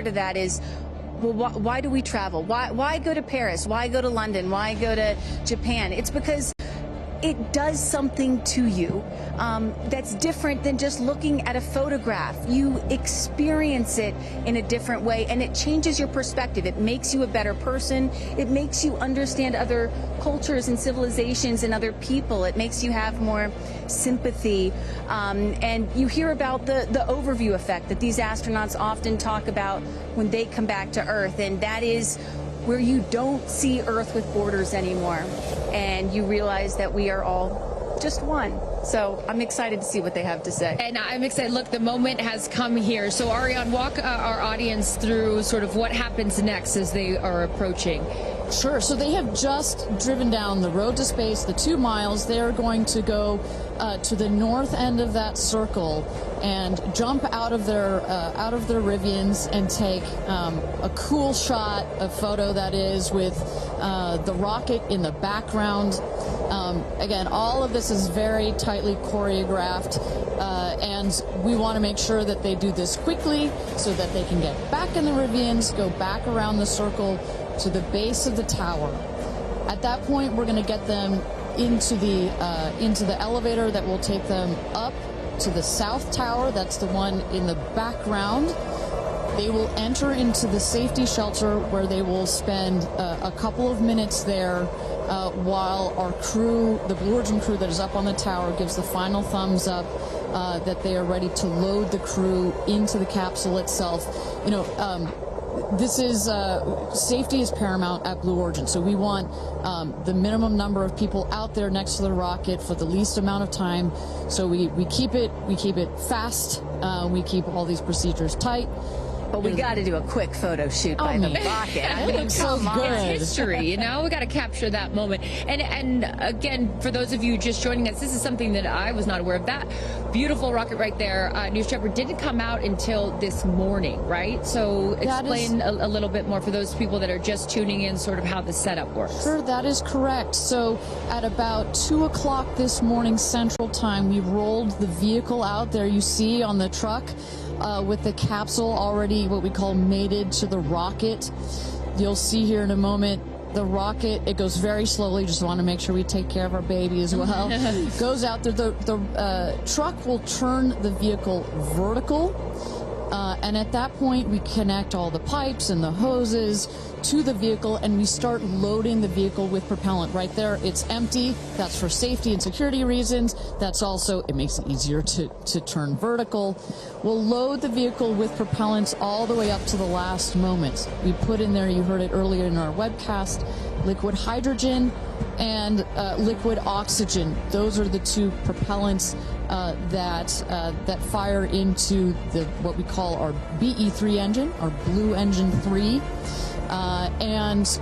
to that is, well, why do we travel? Why go to Paris? Why go to London? Why go to Japan? It's because it does something to you that's different than just looking at a photograph. You experience it in a different way, and it changes your perspective. It makes you a better person. It makes you understand other cultures and civilizations and other people. It makes you have more sympathy. And you hear about the overview effect that these astronauts often talk about when they come back to Earth, and that is where you don't see Earth with borders anymore, and you realize that we are all just one. So I'm excited to see what they have to say. And I'm excited. Look, the moment has come here. So Ariane, walk our audience through sort of what happens next as they are approaching. Sure. So they have just driven down the road to space, the 2 miles. They're going to go to the north end of that circle and jump out of their Rivians and take a cool shot, a photo that is, with the rocket in the background. Again, all of this is very tightly choreographed, and we want to make sure that they do this quickly so that they can get back in the Rivians, go back around the circle to the base of the tower. At that point, we're going to get them into the elevator that will take them up to the south tower. That's the one in the background. They will enter into the safety shelter, where they will spend a couple of minutes there while our crew, the Blue Origin crew that is up on the tower, gives the final thumbs up that they are ready to load the crew into the capsule itself. You know, this is safety is paramount at Blue Origin, so we want the minimum number of people out there next to the rocket for the least amount of time. So we keep it fast. We keep all these procedures tight. But we got to do a quick photo shoot by the rocket. I mean, so good. It's history, you know? We got to capture that moment. And again, for those of you just joining us, this is something that I was not aware of. That beautiful rocket right there, News Trevor, didn't come out until this morning, right? So explain a little bit more for those people that are just tuning in, sort of how the setup works. Sure, that is correct. So at about 2 o'clock this morning Central Time, we rolled the vehicle out there. You see on the truck with the capsule already what we call mated to the rocket. You'll see here in a moment the rocket, it goes very slowly, just want to make sure we take care of our baby as well. Goes out there, the truck will turn the vehicle vertical, and at that point we connect all the pipes and the hoses to the vehicle, and we start loading the vehicle with propellant. Right there, it's empty. That's for safety and security reasons. That's also, it makes it easier to turn vertical. We'll load the vehicle with propellants all the way up to the last moment. We put in there, you heard it earlier in our webcast, liquid hydrogen and liquid oxygen. Those are the two propellants that fire into what we call our BE3 engine, our Blue Engine 3. And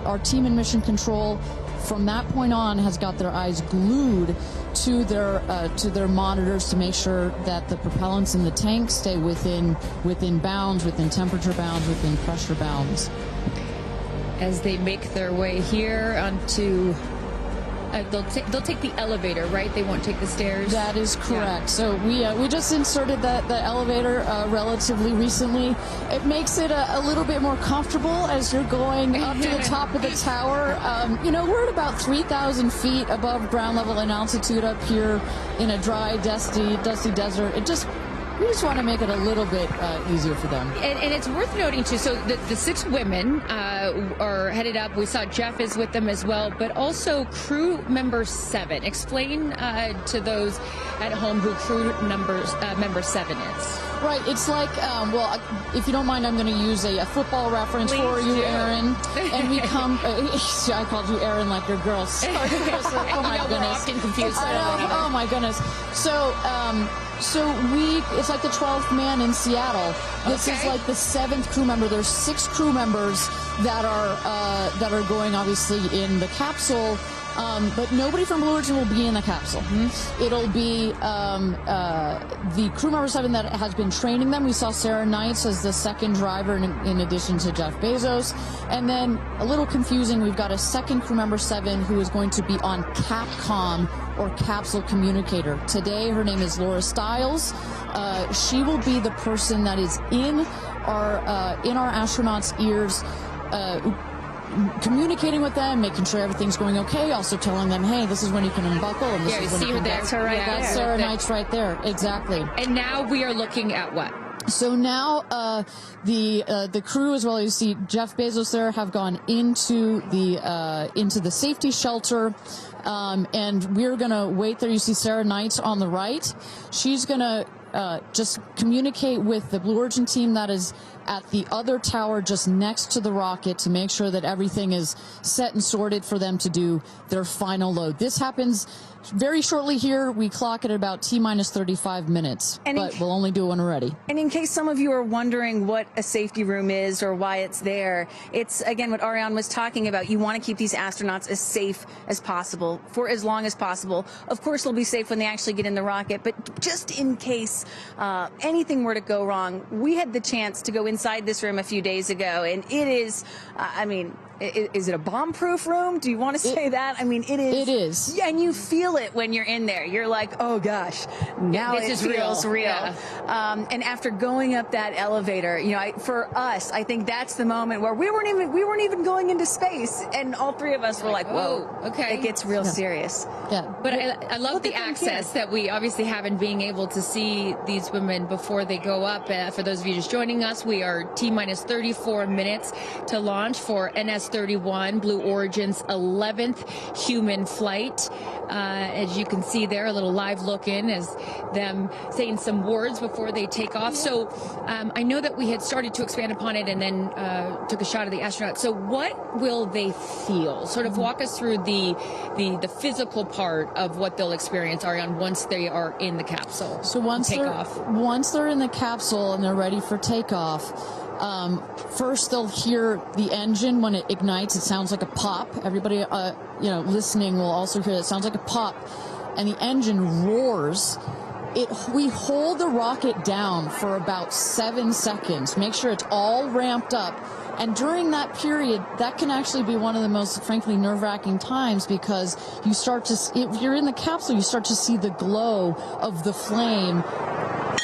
our team in Mission Control from that point on has got their eyes glued to their monitors to make sure that the propellants in the tank stay within bounds, within temperature bounds, within pressure bounds. As they make their way here onto, they'll take the elevator, right? They won't take the stairs. That is correct. Yeah. So we just inserted the elevator relatively recently. It makes it a little bit more comfortable as you're going up to the top of the tower. You know, we're at about 3,000 feet above ground level in altitude up here in a dry, dusty desert. We just want to make it a little bit easier for them. And it's worth noting, too, so the 6 women are headed up. We saw Jeff is with them as well, but also crew member 7. Explain to those at home who crew member 7 is. Right. It's like, well, if you don't mind, I'm going to use a football reference for you, Aaron. And we come, I called you Aaron like your girl. Sorry. Oh, my goodness. We're often confused. Oh, my goodness. So it's like the 12th man in Seattle. This is like the 7th crew member. There's 6 crew members that are going obviously in the capsule. But nobody from Blue Origin will be in the capsule. It'll be the crew member 7 that has been training them. We saw Sarah Knights as the second driver in addition to Jeff Bezos. And then, a little confusing, we've got a second crew member 7 who is going to be on Capcom, or capsule communicator. Today, her name is Laura Stiles. She will be the person that is in are in our astronauts' ears, communicating with them, making sure everything's going okay, also telling them, hey, this is when you can unbuckle, and this is when you can... That's her right there. That's Sarah Knight's right there, exactly. And now we are looking at what? So now the crew, as well as you see Jeff Bezos there, have gone into the safety shelter, and we're gonna wait there. You see Sarah Knight on the right. She's gonna just communicate with the Blue Origin team that is at the other tower just next to the rocket to make sure that everything is set and sorted for them to do their final load. This happens very shortly here. We clock it at about T-minus 35 minutes, but we'll only do one already. And in case some of you are wondering what a safety room is or why it's there, it's, again, what Ariane was talking about. You want to keep these astronauts as safe as possible for as long as possible. Of course, they'll be safe when they actually get in the rocket, but just in case anything were to go wrong, we had the chance to go inside this room a few days ago, and it is, I mean, is it a bomb-proof room? Do you want to say that? I mean, it is. It is. Yeah, and you feel it when you're in there. You're like, oh gosh, now this it is feels real. Yeah. And after going up that elevator, you know, for us, I think that's the moment where we weren't even going into space, and all three of us were like, whoa, okay, it gets real serious. Yeah. But I love the access that we obviously have in being able to see these women before they go up. For those of you just joining us, we are T-minus 34 minutes to launch for NS-31, Blue Origin's 11th human flight. As you can see there, a little live look in as them saying some words before they take off. So I know that we had started to expand upon it and then took a shot of the astronauts. So what will they feel? Sort of walk us through the physical part of what they'll experience, Ariane, once they are in the capsule. So once they're in the capsule and they're ready for takeoff, first they'll hear the engine when it ignites. It sounds like a pop. Everybody, listening will also hear that. It sounds like a pop, and the engine roars. We hold the rocket down for about 7 seconds. Make sure it's all ramped up. And during that period, that can actually be one of the most, frankly, nerve-wracking times, because you start to, if you're in the capsule, you start to see the glow of the flame.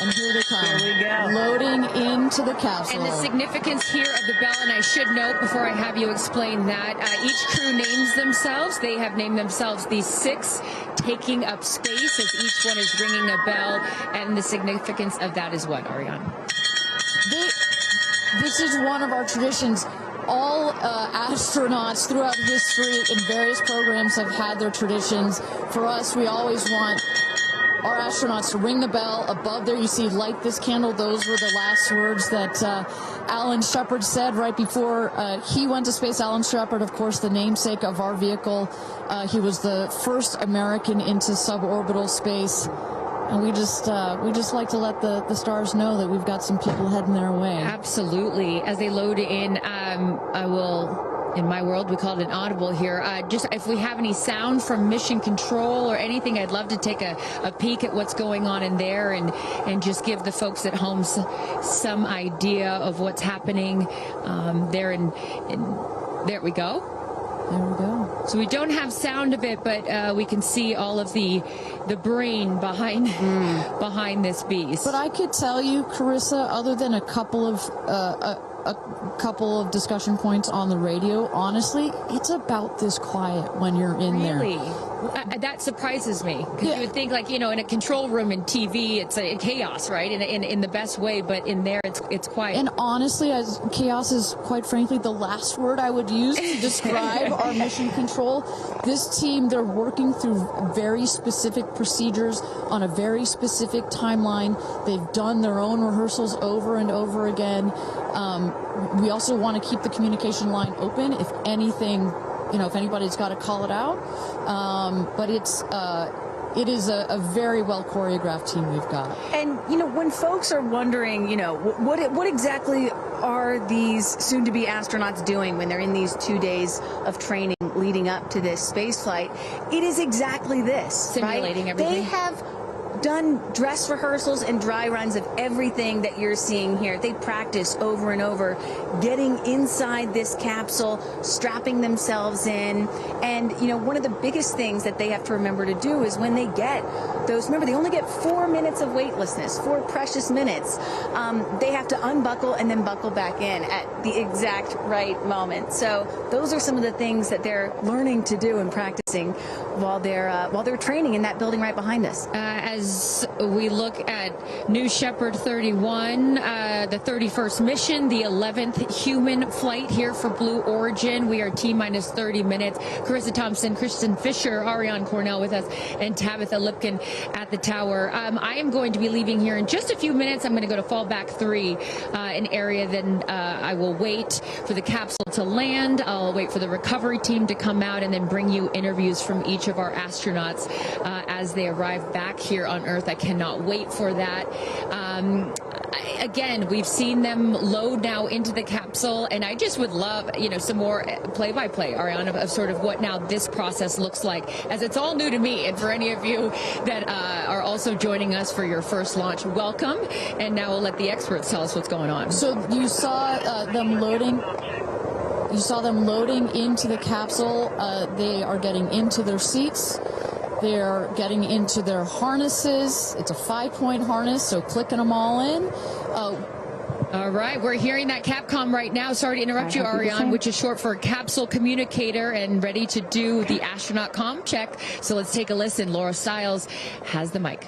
And here they come. Here we go. Loading into the capsule. And the significance here of the bell, and I should note before I have you explain that, each crew names themselves. They have named themselves the 6 taking up space, as each one is ringing a bell. And the significance of that is what, Ariane? This is one of our traditions. All astronauts throughout history in various programs have had their traditions. For us, we always want our astronauts to ring the bell. Above there, you see, light this candle. Those were the last words that Alan Shepard said right before he went to space. Alan Shepard, of course, the namesake of our vehicle. He was the first American into suborbital space. And we just like to let the stars know that we've got some people heading their way. Absolutely. As they load in, I will... In my world, we call it an audible here. Just if we have any sound from mission control or anything, I'd love to take a peek at what's going on in there and just give the folks at home some idea of what's happening there. There we go. There we go. So we don't have sound of it, but we can see all of the brain behind this beast. But I could tell you, Carissa, other than a couple of discussion points on the radio, honestly, it's about this quiet when you're in there. Really? That surprises me, because you would think, like, in a control room in TV, it's a chaos, right? In the best way, but in there, it's quiet. And honestly, chaos is, quite frankly, the last word I would use to describe our mission control. This team, they're working through very specific procedures on a very specific timeline. They've done their own rehearsals over and over again. We also want to keep the communication line open if anything, if anybody's got to call it out. But it is a very well choreographed team we've got. And, when folks are wondering, what exactly are these soon-to-be astronauts doing when they're in these 2 days of training leading up to this space flight, it is exactly this. Simulating everything. They have done dress rehearsals and dry runs of everything that you're seeing here. They practice over and over getting inside this capsule, strapping themselves in. And, one of the biggest things that they have to remember to do is when they get those, remember, they only get 4 minutes of weightlessness, 4 precious minutes. They have to unbuckle and then buckle back in at the exact right moment. So those are some of the things that they're learning to do and practicing while they're training in that building right behind us. As we look at New Shepard 31, the 31st mission, the 11th human flight here for Blue Origin. We are T-minus 30 minutes. Carissa Thompson, Kristen Fisher, Ariane Cornell with us, and Tabitha Lipkin at the tower. I am going to be leaving here in just a few minutes. I'm going to go to fallback 3, an area. Then I will wait for the capsule to land. I'll wait for the recovery team to come out and then bring you interviews from each of our astronauts as they arrive back here on Earth. I cannot wait for that. Again, we've seen them load now into the capsule, and I just would love, some more play-by-play, Ariana, of sort of what now this process looks like, as it's all new to me. And for any of you that are also joining us for your first launch, welcome. And now we'll let the experts tell us what's going on. So you saw them loading. You saw them loading into the capsule. They are getting into their seats. They're getting into their harnesses. It's a 5-point harness, so clicking them all in. All right, we're hearing that Capcom right now. Sorry to interrupt you, Ariane, which is short for capsule communicator, and ready to do the astronaut comm check. So let's take a listen. Laura Stiles has the mic.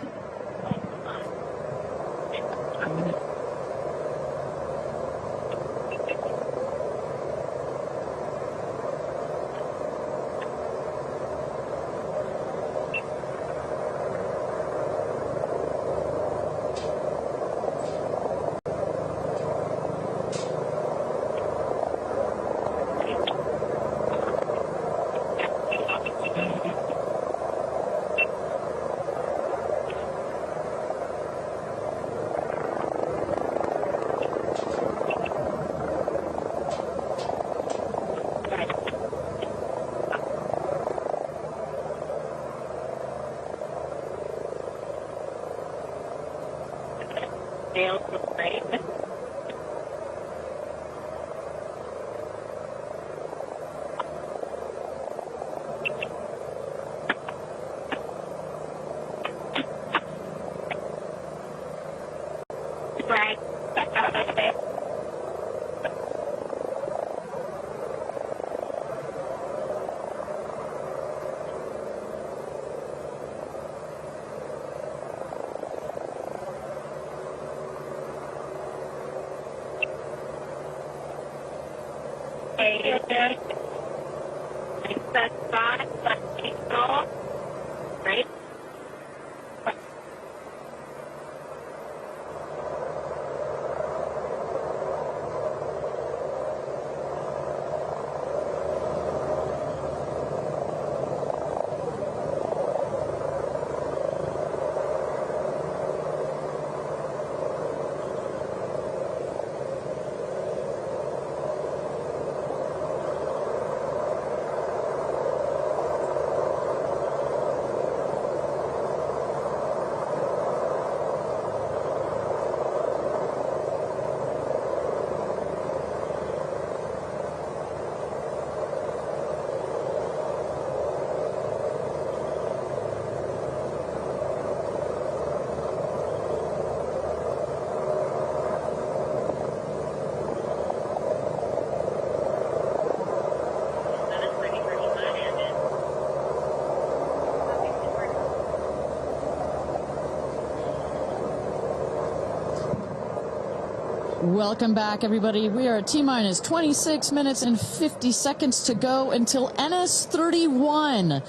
Welcome back, everybody. We are at T-minus 26 minutes and 50 seconds to go until NS-31,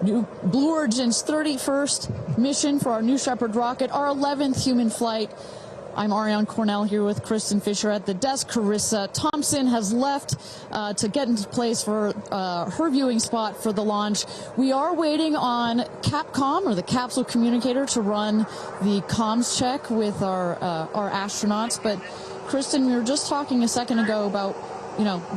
Blue Origin's 31st mission for our New Shepard rocket, our 11th human flight. I'm Ariane Cornell here with Kristen Fisher at the desk. Carissa Thompson has left to get into place for her viewing spot for the launch. We are waiting on Capcom, or the capsule communicator, to run the comms check with our astronauts. But Kristen, we were just talking a second ago about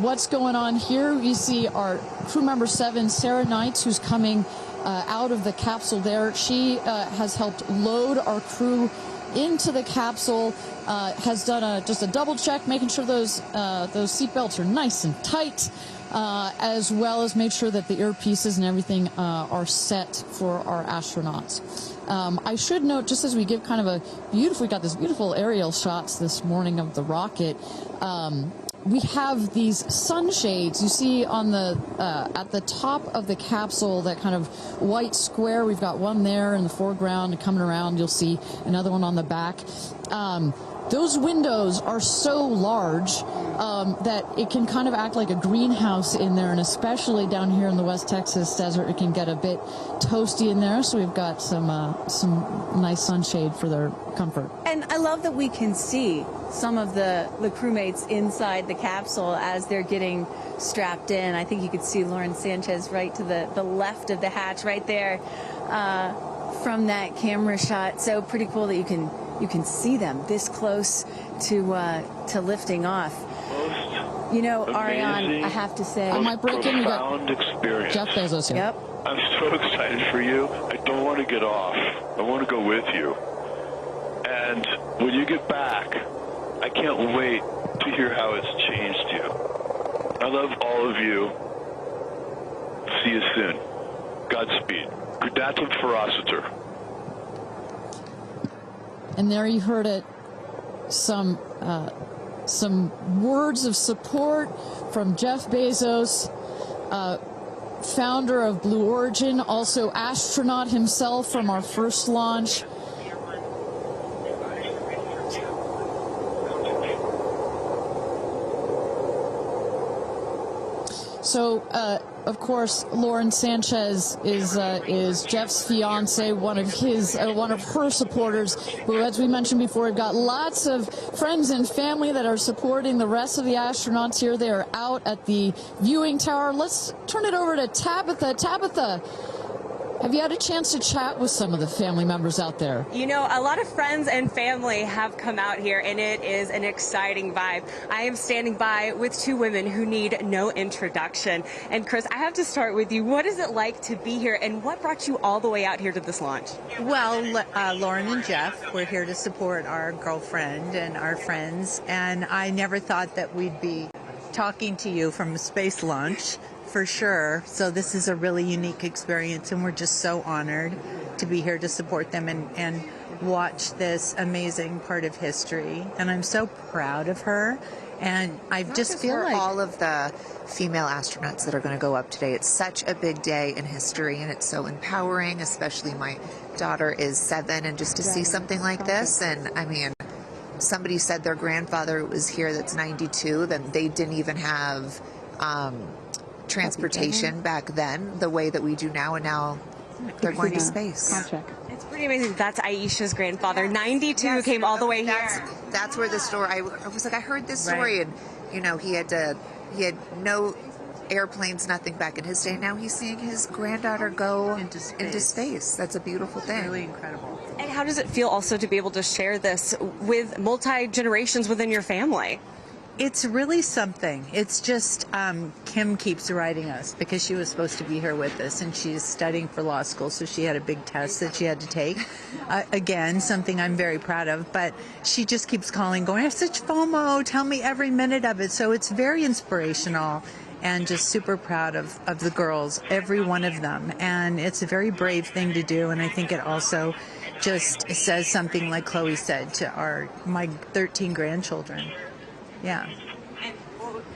what's going on here. You see our crew member 7, Sarah Knights, who's coming out of the capsule there. She has helped load our crew into the capsule, has done just a double check, making sure those seatbelts are nice and tight, as well as make sure that the earpieces and everything are set for our astronauts. I should note, just as we give kind of we got this beautiful aerial shots this morning of the rocket. We have these sunshades you see on the at the top of the capsule, that kind of white square. We've got one there in the foreground, and coming around you'll see another one on the back. Those windows are so large that it can kind of act like a greenhouse in there, and especially down here in the West Texas desert, it can get a bit toasty in there. So we've got some nice sunshade for their comfort. And I love that we can see some of the crewmates inside the capsule as they're getting strapped in. I think you could see Lauren Sanchez right to the left of the hatch right there from that camera shot. So pretty cool that you can see them this close to lifting off. You know, Ariane, I have to say, I might break in. We got experience. Jeff Bezos here. Yep. I'm so excited for you. I don't want to get off. I want to go with you. And when you get back, I can't wait to hear how it's changed you. I love all of you. See you soon. Godspeed. Gradatum ferociter. And there you heard it. Some words of support from Jeff Bezos, founder of Blue Origin, also astronaut himself from our first launch. So, of course, Lauren Sanchez is Jeff's fiance, one of her supporters. But as we mentioned before, we've got lots of friends and family that are supporting the rest of the astronauts here. They are out at the viewing tower. Let's turn it over to Tabitha. Tabitha, have you had a chance to chat with some of the family members out there? You know, a lot of friends and family have come out here, and it is an exciting vibe. I am standing by with two women who need no introduction. And Chris, I have to start with you. What is it like to be here, and what brought you all the way out here to this launch? Well, Lauren and Jeff, we're here to support our girlfriend and our friends, and I never thought that we'd be talking to you from a space launch. For sure. So this is a really unique experience, and we're just so honored to be here to support them and watch this amazing part of history. And I'm so proud of her. And I just feel like all of the female astronauts that are going to go up today. It's such a big day in history, and it's so empowering, especially my daughter is 7, and just to see something like this. And I mean, somebody said their grandfather was here that's 92, that they didn't even have transportation back then the way that we do now, and now they're going to space. It's pretty amazing. That's Aisha's grandfather. 92 came all the way here. That's where the story, I was like, I heard this story, and you know, he had no airplanes, nothing back in his day. Now he's seeing his granddaughter go into space. That's a beautiful thing. It's really incredible. And how does it feel also to be able to share this with multi-generations within your family? It's really something. It's just Kim keeps writing us because she was supposed to be here with us, and she's studying for law school, so she had a big test that she had to take. Again, something I'm very proud of, but she just keeps calling, going, I have such FOMO, tell me every minute of it. So it's very inspirational, and just super proud of the girls, every one of them. And it's a very brave thing to do, and I think it also just says something, like Chloe said, to my 13 grandchildren. Yeah. And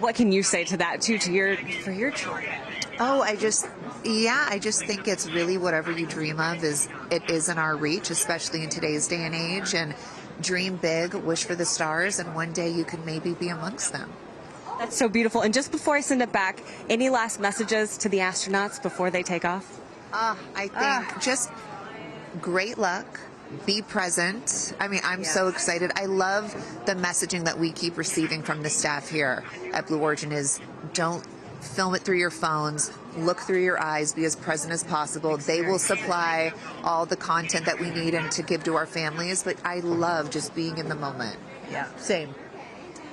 what can you say to that too, for your children? Oh, I just think it's really whatever you dream of is in our reach, especially in today's day and age. And dream big, wish for the stars, and one day you can maybe be amongst them. That's so beautiful. And just before I send it back, any last messages to the astronauts before they take off? I think just great luck. Be present. I mean, I'm so excited. I love the messaging that we keep receiving from the staff here at Blue Origin is don't film it through your phones, look through your eyes, be as present as possible. They will supply all the content that we need and to give to our families, but I love just being in the moment. Yeah, same.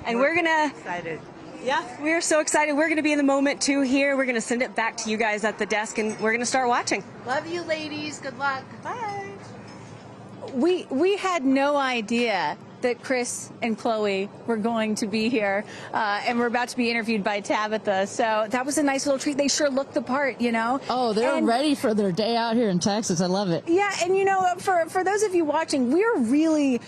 And we're gonna excited. Yeah, we're so excited. We're going to be in the moment too here. We're going to send it back to you guys at the desk, and we're going to start watching. Love you, ladies. Good luck. Bye. we had no idea that Chris and Chloe were going to be here, and we're about to be interviewed by Tabitha. So that was a nice little treat. They sure looked the part, you know. Oh, they're ready for their day out here in Texas. I love it. Yeah, and you know, for those of you watching, we're really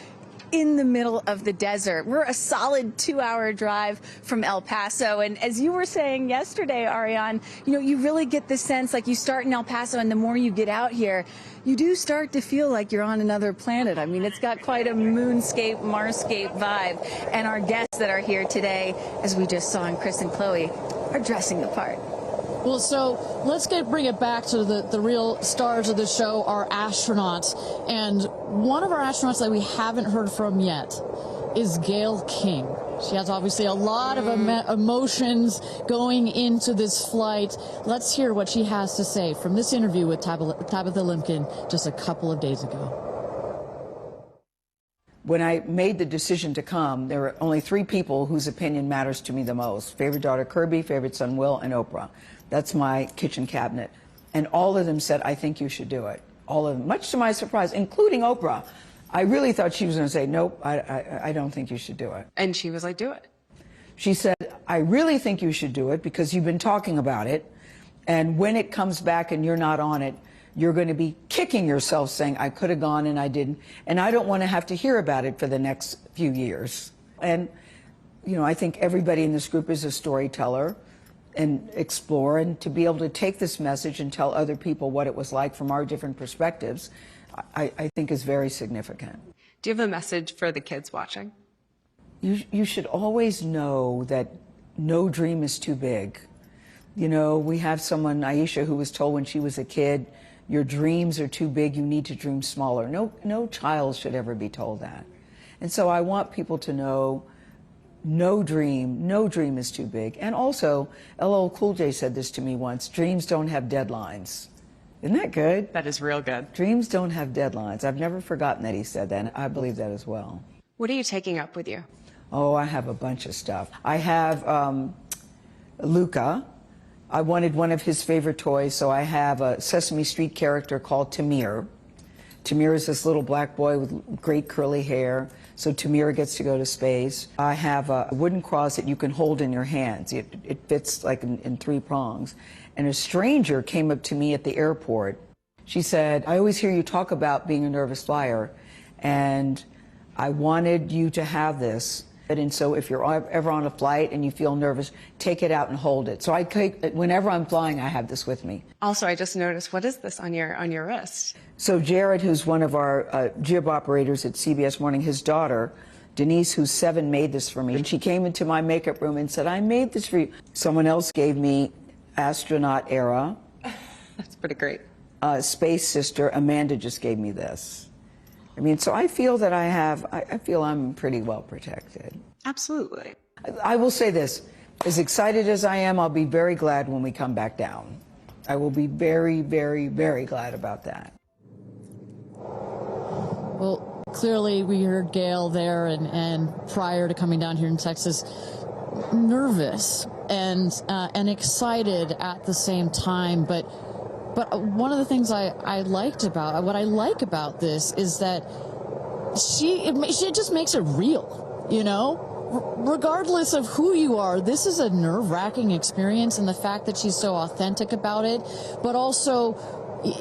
in the middle of the desert. We're a solid 2-hour drive from El Paso. And as you were saying yesterday, Ariane, you know, you really get the sense like you start in El Paso and the more you get out here, you do start to feel like you're on another planet. I mean, it's got quite a moonscape, Marscape vibe. And our guests that are here today, as we just saw in Chris and Chloe, are dressing the part. Well, so let's bring it back to the real stars of the show, our astronauts. And one of our astronauts that we haven't heard from yet is Gayle King. She has obviously a lot of emotions going into this flight. Let's hear what she has to say from this interview with Tabitha Limkin just a couple of days ago. When I made the decision to come, there were only 3 people whose opinion matters to me the most. Favorite daughter Kirby, favorite son Will, and Oprah. That's my kitchen cabinet. And all of them said, I think you should do it. All of them, much to my surprise, including Oprah. I really thought she was going to say, nope, I don't think you should do it. And she was like, do it. She said, I really think you should do it because you've been talking about it. And when it comes back and you're not on it, you're going to be kicking yourself saying, I could have gone and I didn't. And I don't want to have to hear about it for the next few years. And, you know, I think everybody in this group is a storyteller and explore, and to be able to take this message and tell other people what it was like from our different perspectives, I think is very significant. Do you have a message for the kids watching? You should always know that no dream is too big. You know, we have someone, Aisha, who was told when she was a kid, your dreams are too big, you need to dream smaller. No child should ever be told that. And so I want people to know no dream is too big. And also, LL Cool J said this to me once, dreams don't have deadlines. Isn't that good? That is real good. Dreams don't have deadlines. I've never forgotten that he said that, and I believe that as well. What are you taking up with you? Oh, I have a bunch of stuff. I have Luca. I wanted one of his favorite toys, so I have a Sesame Street character called Tamir. Tamir is this little black boy with great curly hair, so Tamir gets to go to space. I have a wooden cross that you can hold in your hands. It fits like in 3 prongs. And a stranger came up to me at the airport. She said, I always hear you talk about being a nervous flyer, and I wanted you to have this. And so if you're ever on a flight and you feel nervous, take it out and hold it. So whenever I'm flying, I have this with me. Also, I just noticed, what is this on your wrist? So Jared, who's one of our jib operators at CBS Morning, his daughter, Denise, who's 7, made this for me. And she came into my makeup room and said, I made this for you. Someone else gave me Astronaut era. That's pretty great. Space Sister, Amanda just gave me this. I mean, so I feel that I feel I'm pretty well protected. Absolutely. I will say this, as excited as I am, I'll be very glad when we come back down. I will be very, very, very glad about that. Well, clearly we heard Gayle there and prior to coming down here in Texas, nervous and excited at the same time, but one of the things I like about this is that she just makes it real, you know? Regardless of who you are, this is a nerve-wracking experience, and the fact that she's so authentic about it, but also,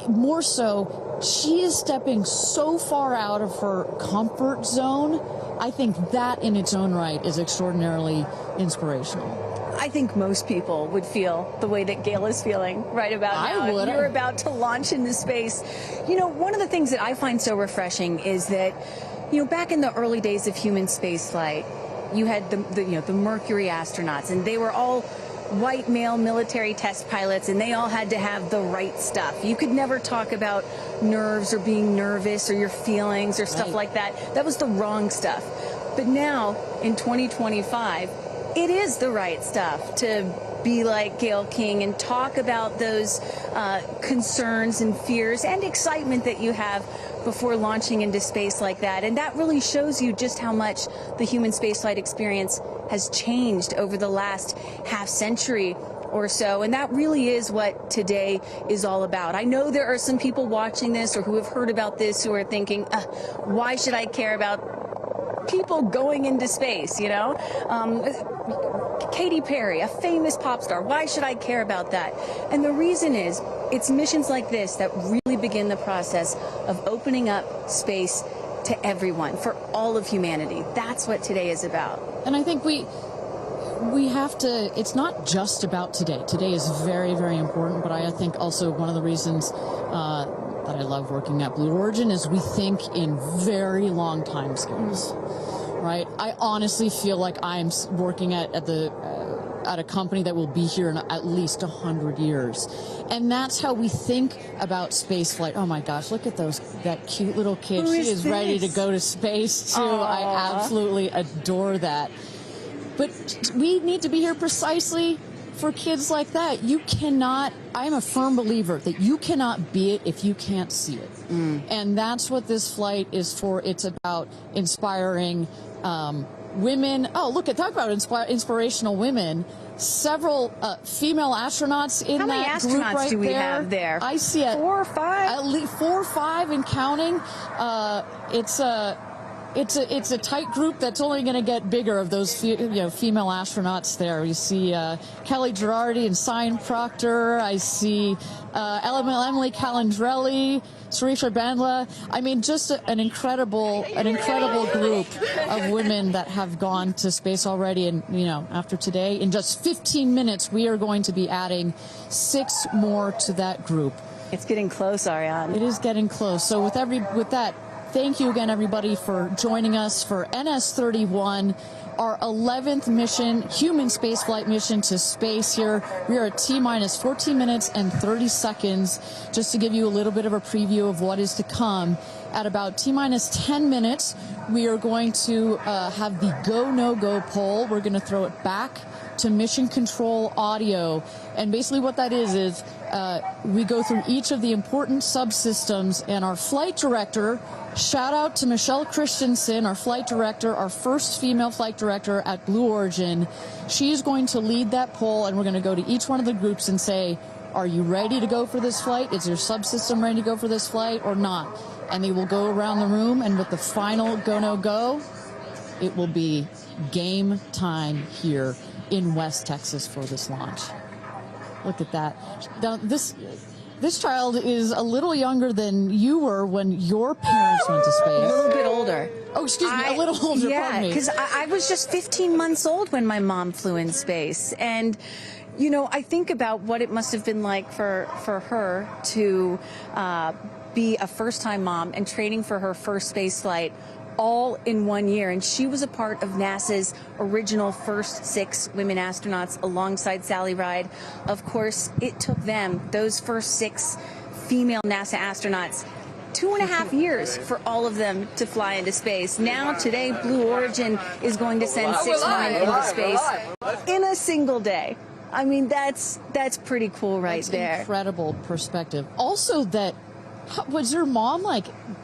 more so, she is stepping so far out of her comfort zone. I think that in its own right is extraordinarily inspirational. I think most people would feel the way that Gayle is feeling right about now. I would. You're about to launch into space. You know, one of the things that I find so refreshing is that, you know, back in the early days of human spaceflight, you had the Mercury astronauts, and they were all white male military test pilots, and they all had to have the right stuff. You could never talk about nerves or being nervous or your feelings or stuff like that. That was the wrong stuff. But now, in 2025, it is the right stuff to be like Gayle King and talk about those concerns and fears and excitement that you have before launching into space like that. And that really shows you just how much the human spaceflight experience has changed over the last half century. or so. And that really is what today is all about. I know there are some people watching this or who have heard about this who are thinking, why should I care about people going into space, you know? Katy Perry, a famous pop star, why should I care about that? And the reason is, it's missions like this that really begin the process of opening up space to everyone, for all of humanity. That's what today is about. And I think we have to, it's not just about today. Today is very, very important, but I think also one of the reasons that I love working at Blue Origin is we think in very long time scales, right? I honestly feel like I'm working at a company that will be here in at least 100 years. And that's how we think about spaceflight. Oh my gosh, look at that cute little kid. She is ready to go to space too. Aww. I absolutely adore that. But we need to be here precisely for kids like that. You cannot, I'm a firm believer that you cannot be it if you can't see it. And that's what this flight is for. It's about inspiring women. Oh, look, talk about inspirational women. Several female astronauts in that group right there. How many astronauts do we have there? I see it. 4 or 5? At least 4 or 5 and counting. It's a tight group that's only going to get bigger of those female astronauts there. You see Kelly Girardi and Cyan Proctor. I see Emily Calandrelli, Sarisha Bandla. I mean, just an incredible group of women that have gone to space already. And after today, in just 15 minutes, we are going to be adding 6 more to that group. It's getting close, Ariane. It is getting close. So with that. Thank you again, everybody, for joining us for NS-31, our 11th mission, human spaceflight mission to space here. We are at T-minus 14 minutes and 30 seconds. Just to give you a little bit of a preview of what is to come, at about T-minus 10 minutes, we are going to have the go, no-go poll. We're going to throw it back to mission control audio. And basically what that is we go through each of the important subsystems, and our flight director, shout out to Michelle Christensen, our flight director, our first female flight director at Blue Origin. She's going to lead that poll, and we're going to go to each one of the groups and say, are you ready to go for this flight? Is your subsystem ready to go for this flight or not? And they will go around the room, and with the final go, no go, it will be game time here in West Texas for this launch. Look at that. Now, this child is a little younger than you were when your parents went to space. A little bit older. Oh, excuse me, a little older, yeah, because I was just 15 months old when my mom flew in space. And, I think about what it must have been like for her to be a first-time mom and training for her first space flight all in 1 year. And she was a part of NASA's original first 6 women astronauts alongside Sally Ride. Of course, it took them, those first 6 female NASA astronauts, 2.5 years for all of them to fly into space. Now, today, Blue Origin is going to send 6 women into space in a single day. I mean, that's pretty cool right there. Incredible perspective. Also, was your mom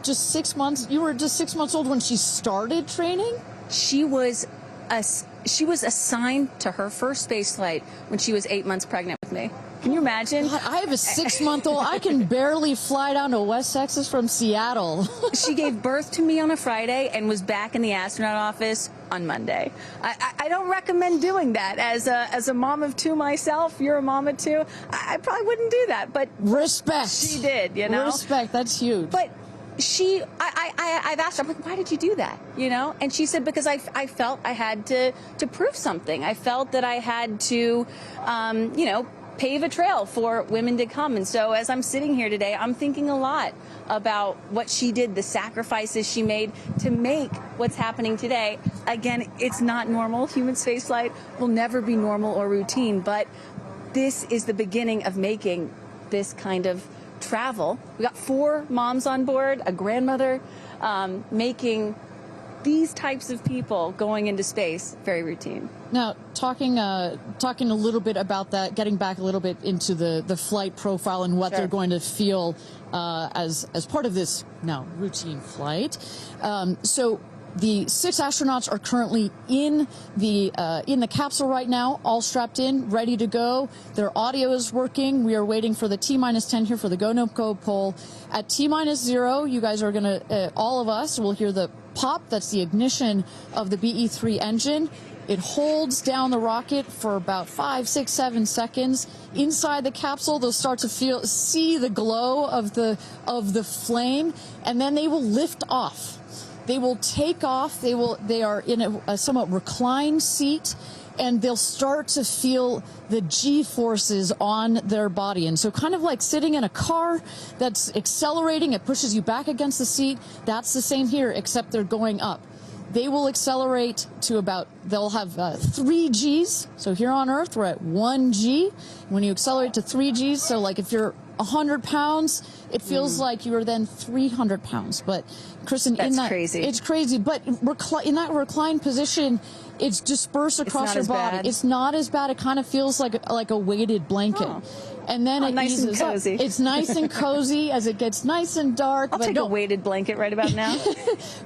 just 6 months? You were just 6 months old when she started training? She was assigned to her first space flight when she was 8 months pregnant with me. Can you imagine? God, I have a 6-month-old. I can barely fly down to West Texas from Seattle. She gave birth to me on a Friday and was back in the astronaut office on Monday. I don't recommend doing that. As a mom of 2 myself, you're a mom of 2, I probably wouldn't do that. But respect. She did, Respect, that's huge. But I've asked her, I'm like, why did you do that? And she said, because I felt I had to prove something. I felt that I had to, pave a trail for women to come. And so as I'm sitting here today, I'm thinking a lot about what she did, the sacrifices she made to make what's happening today. Again, it's not normal. Human spaceflight will never be normal or routine, but this is the beginning of making this kind of travel. We got 4 moms on board, a grandmother, making these types of people going into space very routine. Now, talking a little bit about that, getting back a little bit into the flight profile and what they're going to feel as part of this now routine flight. So The 6 astronauts are currently in the capsule right now, all strapped in, ready to go. Their audio is working. We are waiting for the T-10 here for the go no go poll. At T-0, you guys are going to, all of us will hear the pop. That's the ignition of the BE-3 engine. It holds down the rocket for about 5, 6, 7 seconds. Inside the capsule, they'll start to see the glow of the flame, and then they will lift off. They will take off. They are in a somewhat reclined seat, and they'll start to feel the G-forces on their body. And so kind of like sitting in a car that's accelerating, it pushes you back against the seat. That's the same here, except they're going up. They will accelerate to they'll have 3 Gs. So here on Earth, we're at 1 G. When you accelerate to 3 Gs, so like if you're 100 pounds, it feels like you are then 300 pounds. But Kristen, crazy. It's crazy. But in that reclined position, it's dispersed across your body. Bad. It's not as bad. It kind of feels like a weighted blanket. Oh. And then it nice eases and cozy. up. It's nice and cozy as it gets nice and dark. I'll take a weighted blanket right about now.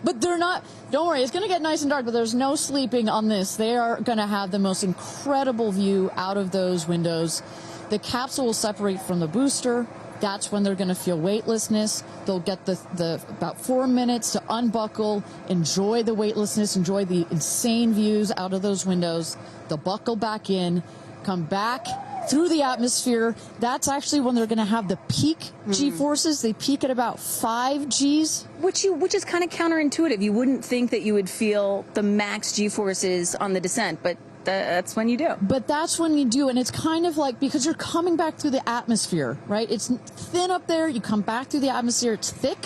But they're not, don't worry, it's going to get nice and dark, but there's no sleeping on this. They are going to have the most incredible view out of those windows. The capsule will separate from the booster. That's when they're going to feel weightlessness. They'll get the about 4 minutes to unbuckle, enjoy the weightlessness, enjoy the insane views out of those windows. They'll buckle back in, come back through the atmosphere. That's actually when they're going to have the peak G-forces. They peak at about 5 Gs. Which is kind of counterintuitive. You wouldn't think that you would feel the max G-forces on the descent, but that's when you do. But that's when you do, and it's kind of like, because you're coming back through the atmosphere, right? It's thin up there. You come back through the atmosphere. It's thick.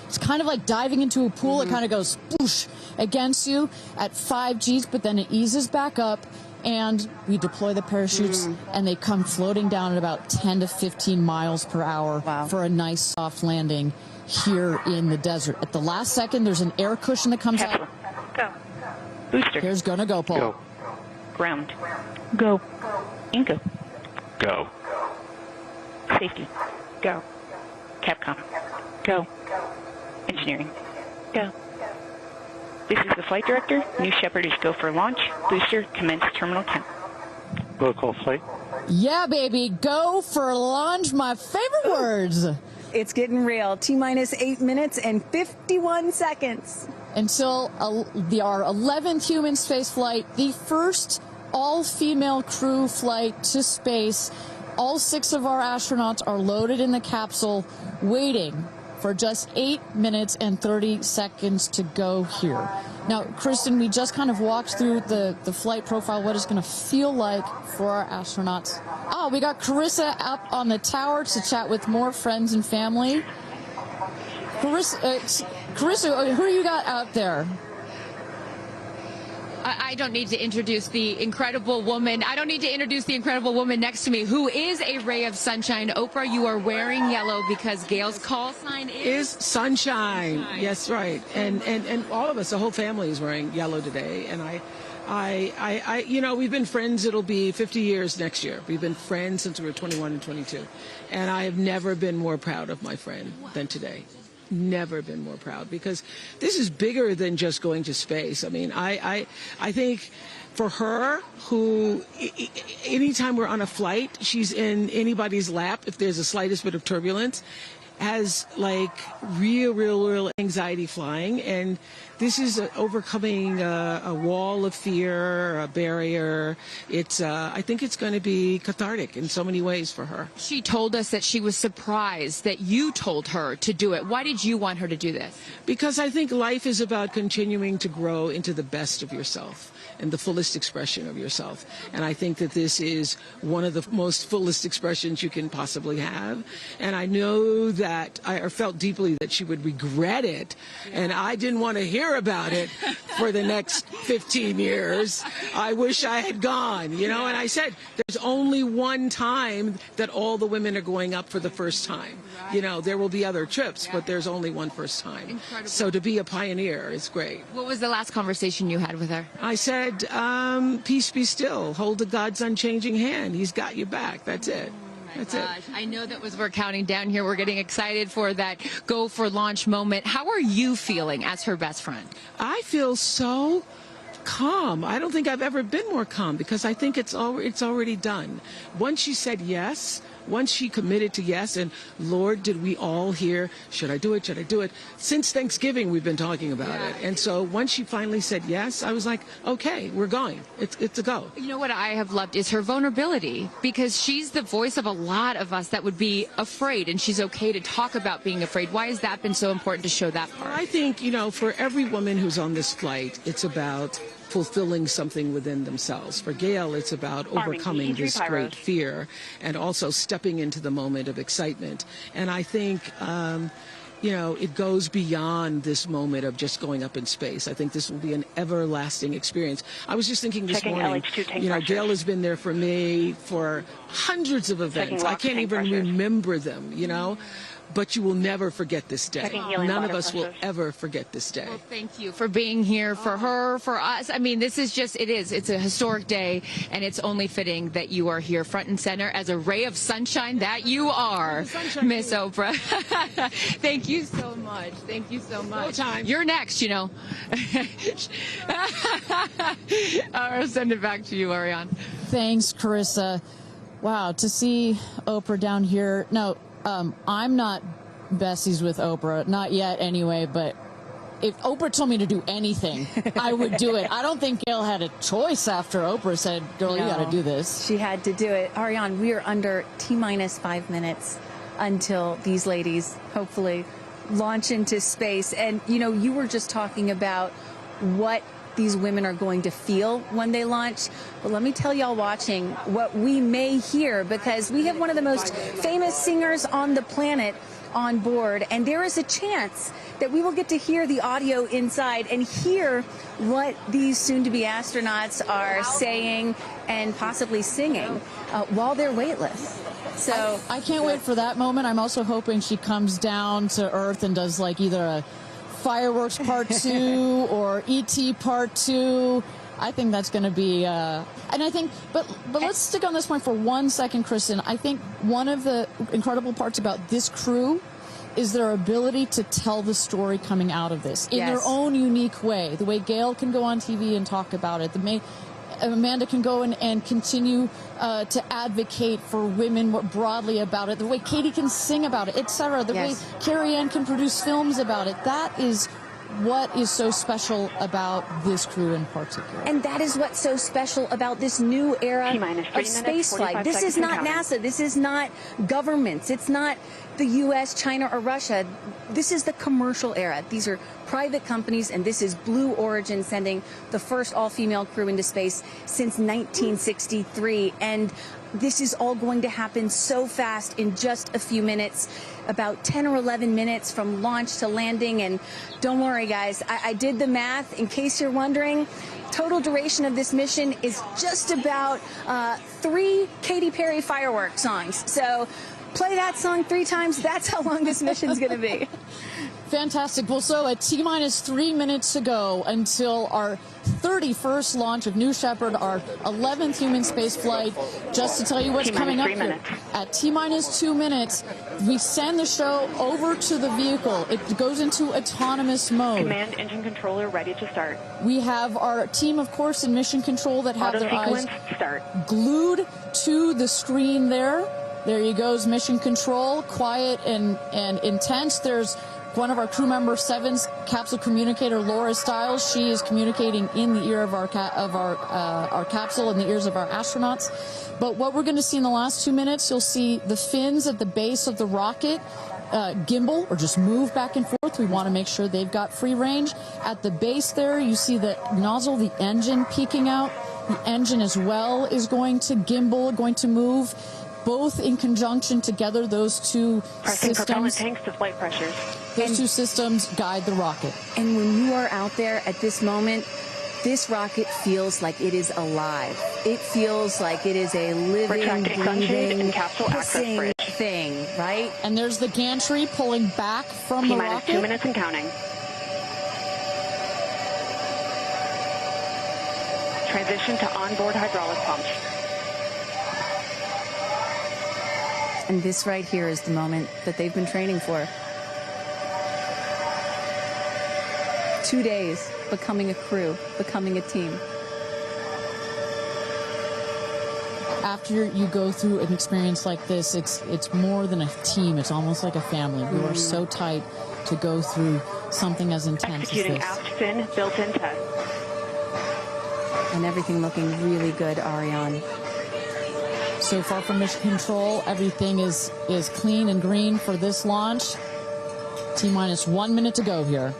It's kind of like diving into a pool. It kind of goes whoosh against you at 5 Gs, but then it eases back up. And we deploy the parachutes, and they come floating down at about 10 to 15 miles per hour for a nice soft landing here in the desert. At the last second, there's an air cushion that comes out. Go. Booster. Here's go, Paul. Go. Ground. Go. And go. Go. Safety. Go. Capcom. Go. Engineering. Go. This is the flight director. New Shepard is go for launch. Booster, commence terminal count. Protocol flight. Yeah, baby. Go for launch. My favorite words. It's getting real. T-minus 8 minutes and 51 seconds. Until our 11th human space flight, the first all-female crew flight to space. All 6 of our astronauts are loaded in the capsule, waiting for just 8 minutes and 30 seconds to go here. Now, Kristen, we just kind of walked through the flight profile, what it's going to feel like for our astronauts. Oh, we got Carissa up on the tower to chat with more friends and family. Carissa, who you got out there? I don't need to introduce the incredible woman. I don't need to introduce the incredible woman next to me, who is a ray of sunshine. Oprah, you are wearing yellow because Gayle's call sign is sunshine. Yes, right. And all of us, the whole family is wearing yellow today. And I you know, we've been friends. It'll be 50 years next year. We've been friends since we were 21 and 22. And I have never been more proud of my friend than today. Never been more proud, because this is bigger than just going to space. I mean, I think for her, who anytime we're on a flight, she's in anybody's lap if there's the slightest bit of turbulence, has like real anxiety flying, and this is overcoming a wall of fear, a barrier. It's I think it's going to be cathartic in so many ways for her. She told us that she was surprised that you told her to do it. Why did you want her to do this? Because I think life is about continuing to grow into the best of yourself and the fullest expression of yourself. And I think that this is one of the most fullest expressions you can possibly have. And I know that I felt deeply that she would regret it. And I didn't want to hear about it for the next 15 years. I wish I had gone, you know. And I said, there's only one time that all the women are going up for the first time. You know, there will be other trips, but there's only one first time. Incredible. So to be a pioneer is great. What was the last conversation you had with her? I said, peace be still. Hold the God's unchanging hand. He's got your back. That's it. That's it. I know that as we're counting down here, we're getting excited for that go for launch moment. How are you feeling as her best friend? I feel so calm. I don't think I've ever been more calm because I think it's already done. Once she said yes, once she committed to yes, and Lord, did we all hear, should I do it? Should I do it? Since Thanksgiving, we've been talking about it. And so once she finally said yes, I was like, okay, we're going. It's a go. You know what I have loved is her vulnerability, because she's the voice of a lot of us that would be afraid, and she's okay to talk about being afraid. Why has that been so important to show that part? I think, you know, for every woman who's on this flight, it's about fulfilling something within themselves. For Gayle, it's about overcoming this great fear and also stepping into the moment of excitement. And I think, you know, it goes beyond this moment of just going up in space. I think this will be an everlasting experience. I was just thinking this morning, you know, Gayle has been there for me for hundreds of events. I can't even remember them, you know. But you will never forget this day. None of us will ever forget this day. Well, thank you for being here, for her, for us. I mean, this is just, it's a historic day, and it's only fitting that you are here front and center as a ray of sunshine that you are, Miss Oprah. Thank you so much. Thank you so much. No time. You're next, you know. I'll send it back to you, Ariane. Thanks, Carissa. Wow, to see Oprah down here. No, I'm not besties with Oprah, not yet anyway, but if Oprah told me to do anything, I would do it. I don't think Gayle had a choice after Oprah said, girl, you got to do this. She had to do it. Ariane, we are under T-minus 5 minutes until these ladies hopefully launch into space. And, you know, you were just talking about what these women are going to feel when they launch. But let me tell y'all watching what we may hear, because we have one of the most famous singers on the planet on board, and there is a chance that we will get to hear the audio inside and hear what these soon-to-be astronauts are saying and possibly singing while they're weightless. So I can't wait for that moment. I'm also hoping she comes down to Earth and does like either a Fireworks Part 2 or E.T. Part 2. I think that's going to be, and I think, but let's stick on this point for 1 second, Kristen. I think one of the incredible parts about this crew is their ability to tell the story coming out of this in their own unique way. The way Gayle can go on TV and talk about it, Amanda can go and continue to advocate for women more broadly about it, the way Katy can sing about it, etc., the way Kerianne can produce films about it. That is what is so special about this crew in particular. And that is what's so special about this new era of spaceflight. This is not NASA. This is not governments. It's not the U.S., China, or Russia. This is the commercial era. These are private companies, and this is Blue Origin sending the first all-female crew into space since 1963. And this is all going to happen so fast in just a few minutes, about 10 or 11 minutes from launch to landing. And don't worry, guys, I did the math. In case you're wondering, total duration of this mission is just about 3 Katy Perry fireworks songs. So play that song 3 times. That's how long this mission's going to be. Fantastic. Well, so at T-minus 3 minutes to go until our 31st launch of New Shepard, our 11th human space flight. Just to tell you what's coming up here. At T-minus 2 minutes, we send the show over to the vehicle. It goes into autonomous mode. Command engine controller ready to start. We have our team, of course, in mission control that have their eyes glued to the screen there. There you goes, mission control, quiet and intense. There's one of our crew member 7's capsule communicator, Laura Stiles. She is communicating in the ear of our capsule, in the ears of our astronauts. But what we're going to see in the last 2 minutes, you'll see the fins at the base of the rocket gimbal or just move back and forth. We want to make sure they've got free range. At the base there, you see the nozzle, the engine peeking out. The engine as well is going to gimbal, going to move. Both in conjunction together, those two systems. Propellant tanks to flight pressures. Those two systems guide the rocket. And when you are out there at this moment, this rocket feels like it is alive. It feels like it is a living, breathing, hissing thing, right? And there's the gantry pulling back from the rocket. T-minus 2 minutes and counting. Transition to onboard hydraulic pumps. And this right here is the moment that they've been training for. 2 days, becoming a crew, becoming a team. After you go through an experience like this, it's more than a team. It's almost like a family. You are so tight to go through something as intense Executing as this. aft fin built-in test. And everything looking really good, Ariane. So far from mission control, everything is clean and green for this launch. T-minus 1 minute to go here.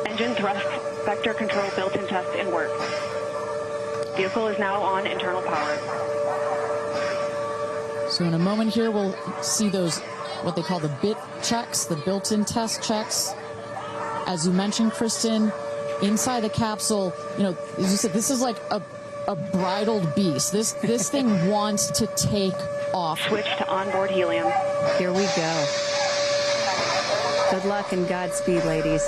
Engine thrust vector control built-in test in work. Vehicle is now on internal power. So in a moment here, we'll see those, what they call the bit checks, the built-in test checks. As you mentioned, Kristen, inside the capsule, you know, as you said, this is like a bridled beast. This thing wants to take off. Switch to onboard helium. Here we go. Good luck and Godspeed, ladies.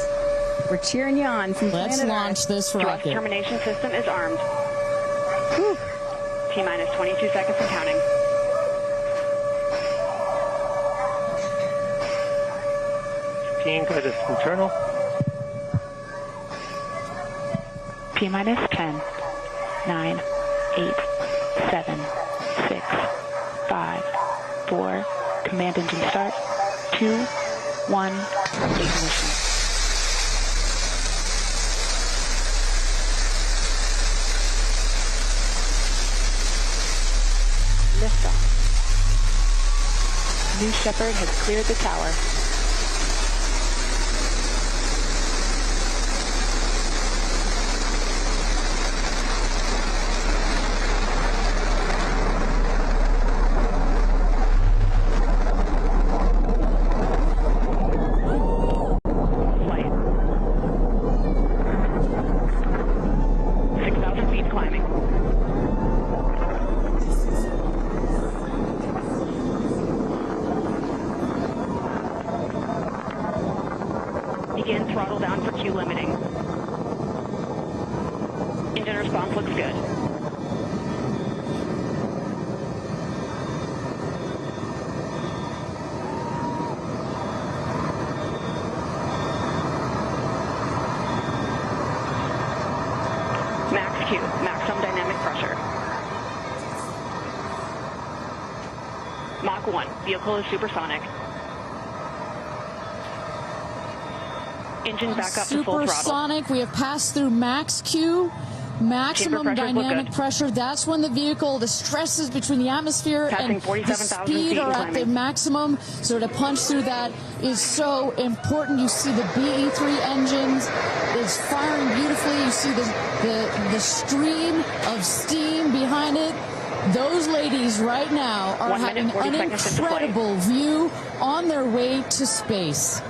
We're cheering you on from Let's planet launch Earth. this Thrust rocket. termination system is armed. T-minus 22 seconds and counting. Guidance internal. T-minus 10, 9, 8, 7, 6, 5, 4, command engine start, 2, 1, ignition. Liftoff. New Shepard has cleared the tower. Flight. 6,000 feet climbing. Begin throttle down for Q limiting. Engine response looks good. Max Q, maximum dynamic pressure. Mach 1, vehicle is supersonic. Engine back up to full throttle. Supersonic, we have passed through max Q, maximum dynamic pressure. That's when the vehicle, the stresses between the atmosphere and the speed are at the maximum. So to punch through that is so important. You see the BE3 engines is firing beautifully. You see the stream of steam behind it. Those ladies right now are having an incredible view on their way to space.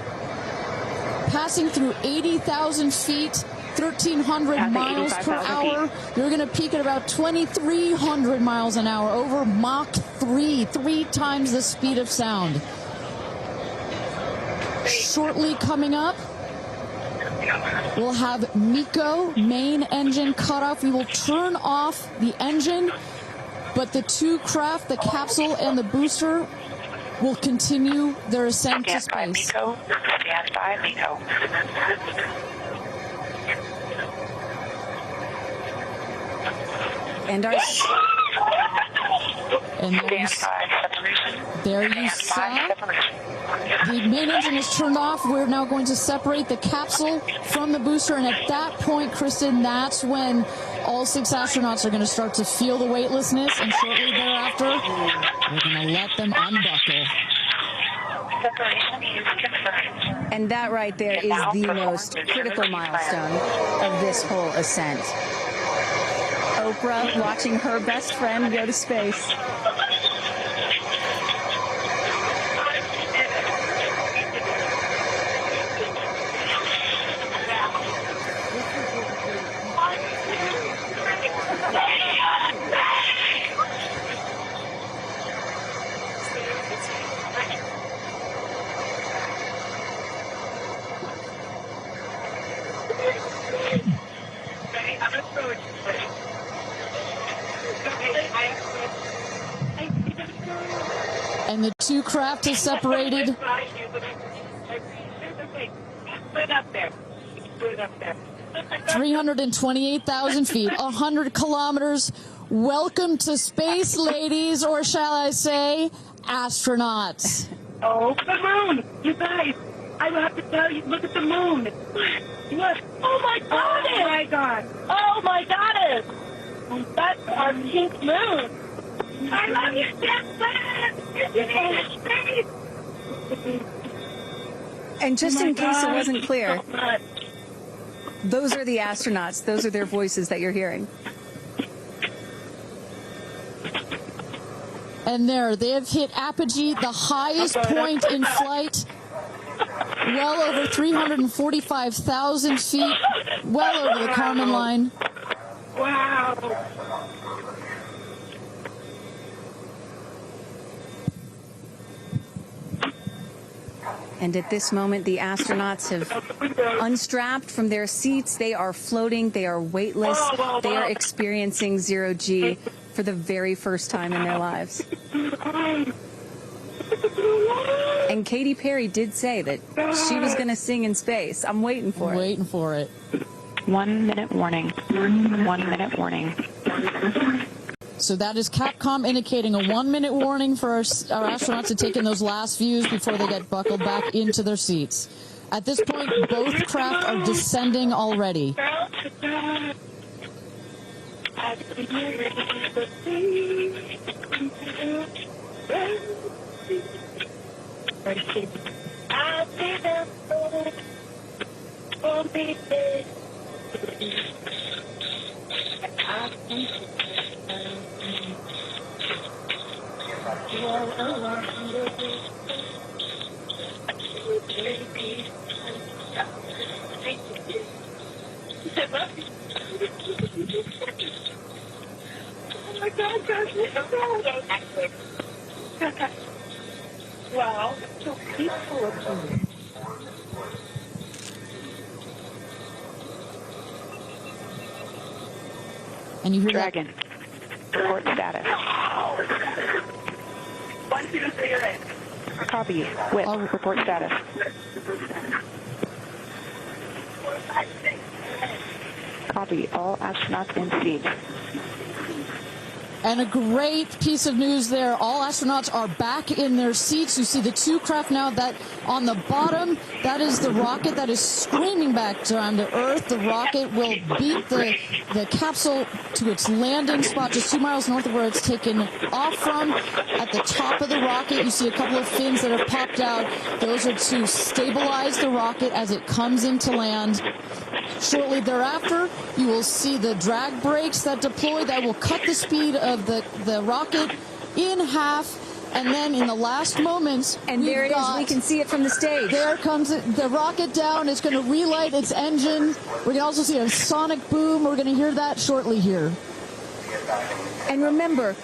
Passing through 80,000 feet, 1,300 miles per hour. You're going to peak at about 2,300 miles an hour over Mach 3, 3 times the speed of sound. Shortly coming up, we'll have MECO, main engine cutoff. We will turn off the engine, but the two craft, the capsule and the booster, will continue their ascent to space. Stand by, MECO. And there you saw the main engine is turned off. We're now going to separate the capsule from the booster, and at that point, Kristen, that's when all 6 astronauts are going to start to feel the weightlessness, and shortly thereafter, we're going to let them unbuckle. And that right there is the most critical milestone of this whole ascent. Oprah watching her best friend go to space. And the two craft is separated. Put it up there. Put it up there. 328,000 feet, 100 kilometers. Welcome to space, ladies, or shall I say, astronauts. Oh, the moon! You guys, I have to tell you, look at the moon. Look. Oh, my God. Oh, my God. Oh, my goddess. That's our pink moon. I love you, Jeff Bezos. And just in case it wasn't clear, So much. those are the astronauts. Those are their voices that you're hearing. And there, they have hit apogee, the highest point in flight, well over 345,000 feet, well over the Kármán line. Wow. And at this moment, the astronauts have unstrapped from their seats. They are floating. They are weightless. They are experiencing zero-G for the very first time in their lives. And Katy Perry did say that she was going to sing in space. I'm waiting for it. Waiting for it. 1 minute warning. 1 minute warning. So that is Capcom indicating a 1 minute warning for our astronauts to take in those last views before they get buckled back into their seats. At this point, both craft are descending already. Oh my God, guys, wow, so peaceful up here. And you hear Dragon, report status. Copy, with report status. Copy, all astronauts in seat. And a great piece of news there. All astronauts are back in their seats. You see the two craft now. That on the bottom, that is the rocket that is screaming back down to Earth. The rocket will beat the capsule to its landing spot just 2 miles north of where it's taken off from. At the top of the rocket, you see a couple of fins that have popped out. Those are to stabilize the rocket as it comes into land. Shortly thereafter, you will see the drag brakes that deploy that will cut the speed of the rocket in half. And then in the last moments, and there it is. We can see it from the stage. There comes the rocket down. It's going to relight its engine. We can also see a sonic boom. We're going to hear that shortly here. And remember,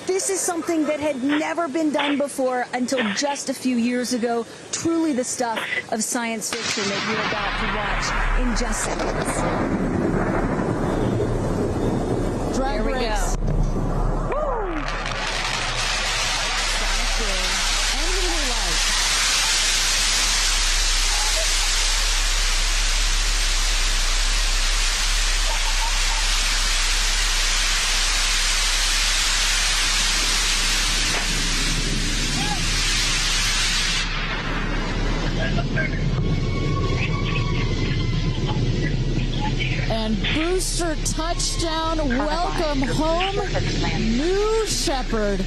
this is something that had never been done before until just a few years ago. Truly the stuff of science fiction that you're about to watch in just seconds. Drag Here we brakes. go. And booster touchdown, welcome home, New Shepard.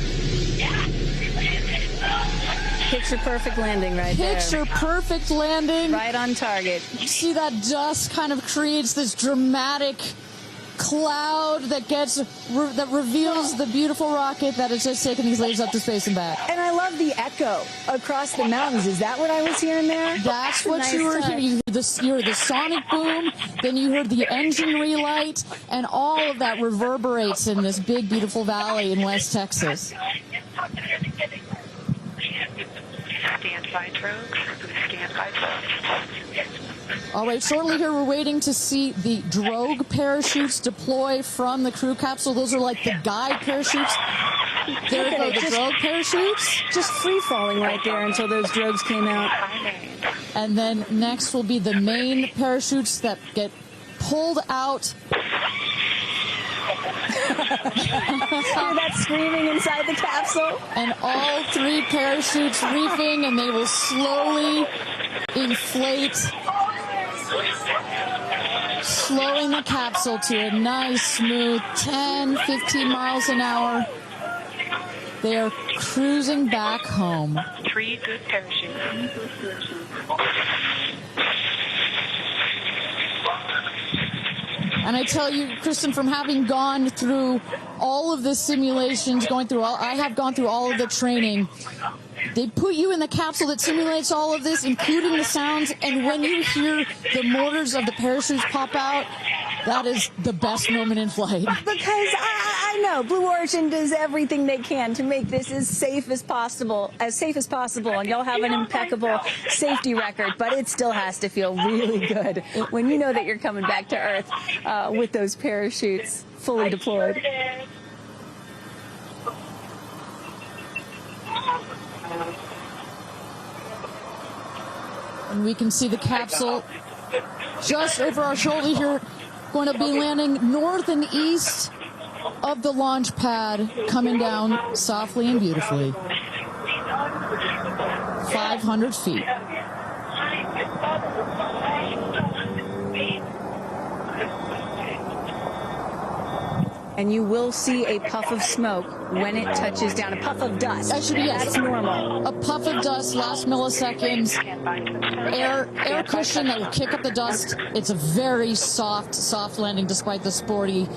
Picture perfect landing right there. Picture perfect landing. Right on target. See that dust kind of creates this dramatic cloud that reveals the beautiful rocket that has just taken these ladies up to space and back. And I love the echo across the mountains. Is that what I was hearing there? That's what you were hearing. You heard the sonic boom, then you heard the engine relight, and all of that reverberates in this big, beautiful valley in West Texas. Stand by, folks. Stand by, folks. All right, shortly here, we're waiting to see the drogue parachutes deploy from the crew capsule. Those are like the guide parachutes. There go the drogue parachutes. Just free falling right there until those drogues came out. And then next will be the main parachutes that get pulled out. Hear that screaming inside the capsule? And all 3 parachutes reefing, and they will slowly inflate, slowing the capsule to a nice, smooth 10, 15 miles an hour. They are cruising back home. 3 good parachutes. And I tell you, Kristen, from having gone through all of the simulations, I have gone through all of the training. They put you in the capsule that simulates all of this, including the sounds, and when you hear the motors of the parachutes pop out, that is the best moment in flight. Because I know Blue Origin does everything they can to make this as safe as possible, and y'all have an impeccable safety record, but it still has to feel really good when you know that you're coming back to Earth with those parachutes fully deployed. And we can see the capsule just over our shoulder here, going to be landing north and east of the launch pad, coming down softly and beautifully. 500 feet. And you will see a puff of smoke when it touches down, a puff of dust. That's normal. A puff of dust, last milliseconds, air cushion that will kick up the dust. It's a very soft landing despite the sporty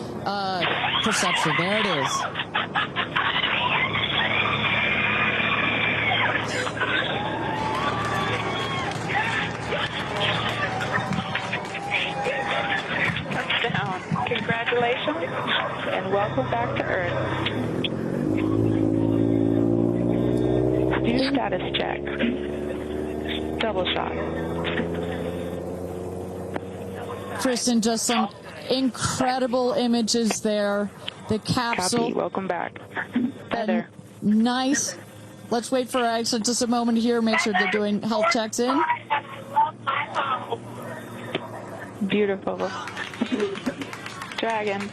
perception. There it is. Touchdown. Congratulations and welcome back to Earth. Do status check. Double shot. Kristen, just some incredible images there. The capsule. Copy. Welcome back. Heather. Nice. Let's wait for Aisha just a moment here. Make sure they're doing health checks in. Beautiful. Dragon.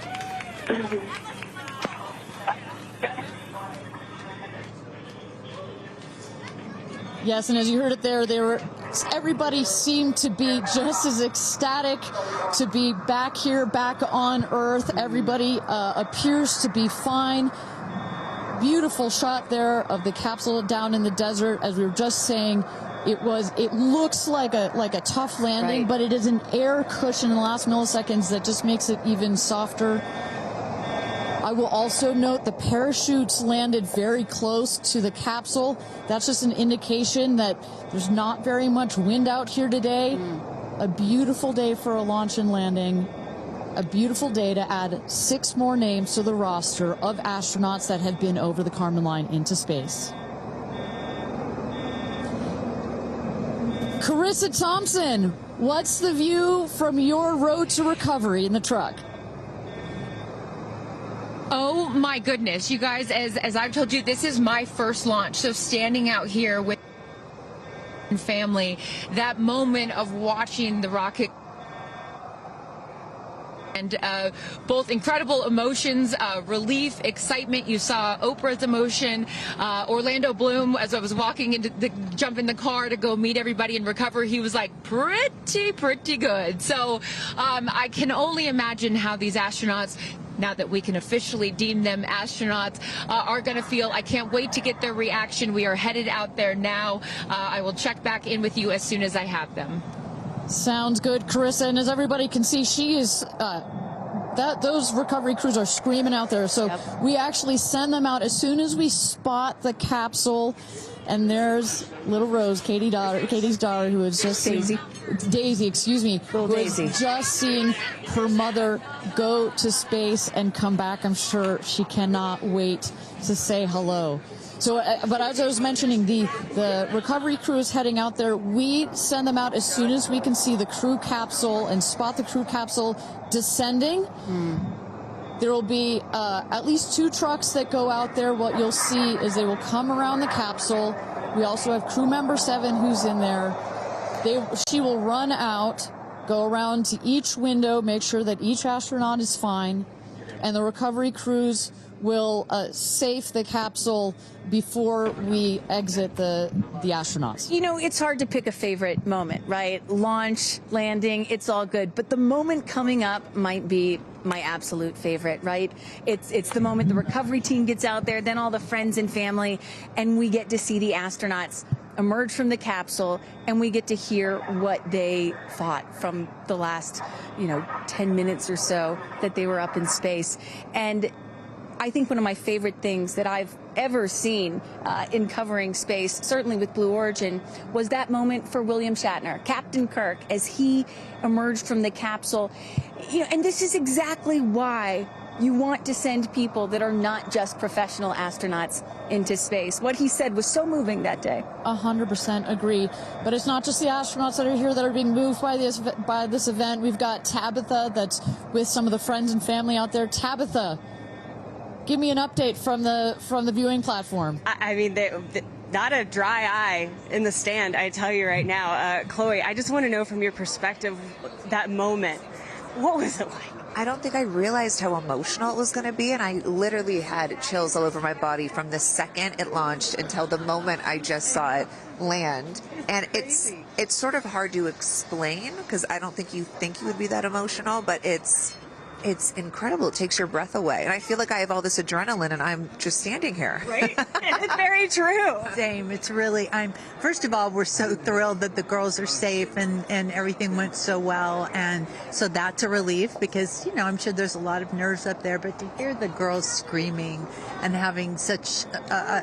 Yes, and as you heard it there, everybody seemed to be just as ecstatic to be back here, back on Earth. Everybody appears to be fine. Beautiful shot there of the capsule down in the desert. As we were just saying, it looks like a tough landing, but it is an air cushion in the last milliseconds that just makes it even softer. I will also note the parachutes landed very close to the capsule. That's just an indication that there's not very much wind out here today. A beautiful day for a launch and landing. A beautiful day to add 6 more names to the roster of astronauts that have been over the Kármán line into space. Carissa Thompson, what's the view from your road to recovery in the truck? Oh my goodness, you guys, as I've told you, this is my first launch. So standing out here with family, that moment of watching the rocket, and both incredible emotions, relief, excitement. You saw Oprah's emotion, Orlando Bloom, as I was walking jump in the car to go meet everybody and recover, he was like pretty good. So I can only imagine how these astronauts, now that we can officially deem them astronauts, are going to feel. I can't wait to get their reaction. We are headed out there now. I will check back in with you as soon as I have them. Sounds good, Carissa. And as everybody can see, she is those recovery crews are screaming out there. So we actually send them out as soon as we spot the capsule. And there's little Rose, Katie's daughter, who is just Daisy, excuse me, who is just seeing her mother go to space and come back. I'm sure she cannot wait to say hello. So, but as I was mentioning, the recovery crew is heading out there. We send them out as soon as we can see the crew capsule and spot the crew capsule descending. There will be at least 2 trucks that go out there. What you'll see is they will come around the capsule. We also have crew member 7 who's in there. She will run out, go around to each window, make sure that each astronaut is fine, and the recovery crews will safe the capsule before we exit the astronauts. You know, it's hard to pick a favorite moment, right? Launch, landing, it's all good. But the moment coming up might be my absolute favorite, right? It's the moment the recovery team gets out there, then all the friends and family, and we get to see the astronauts emerge from the capsule, and we get to hear what they thought from the last, 10 minutes or so that they were up in space. And I think one of my favorite things that I've ever seen in covering space, certainly with Blue Origin, was that moment for William Shatner, Captain Kirk, as he emerged from the capsule. And this is exactly why you want to send people that are not just professional astronauts into space. What he said was so moving that day. 100% agree. But it's not just the astronauts that are here that are being moved by this event. We've got Tabitha that's with some of the friends and family out there. Tabitha, give me an update from the viewing platform. I mean, not a dry eye in the stand, I tell you right now. Chloe, I just want to know from your perspective, that moment, what was it like? I don't think I realized how emotional it was going to be, and I literally had chills all over my body from the second it launched until the moment I just saw it land. And it's sort of hard to explain, because I don't think you would be that emotional, but it's incredible. It takes your breath away. And I feel like I have all this adrenaline and I'm just standing here. Right? It's very true. Same. It's really, first of all, we're so thrilled that the girls are safe and everything went so well. And so that's a relief because, I'm sure there's a lot of nerves up there, but to hear the girls screaming and having such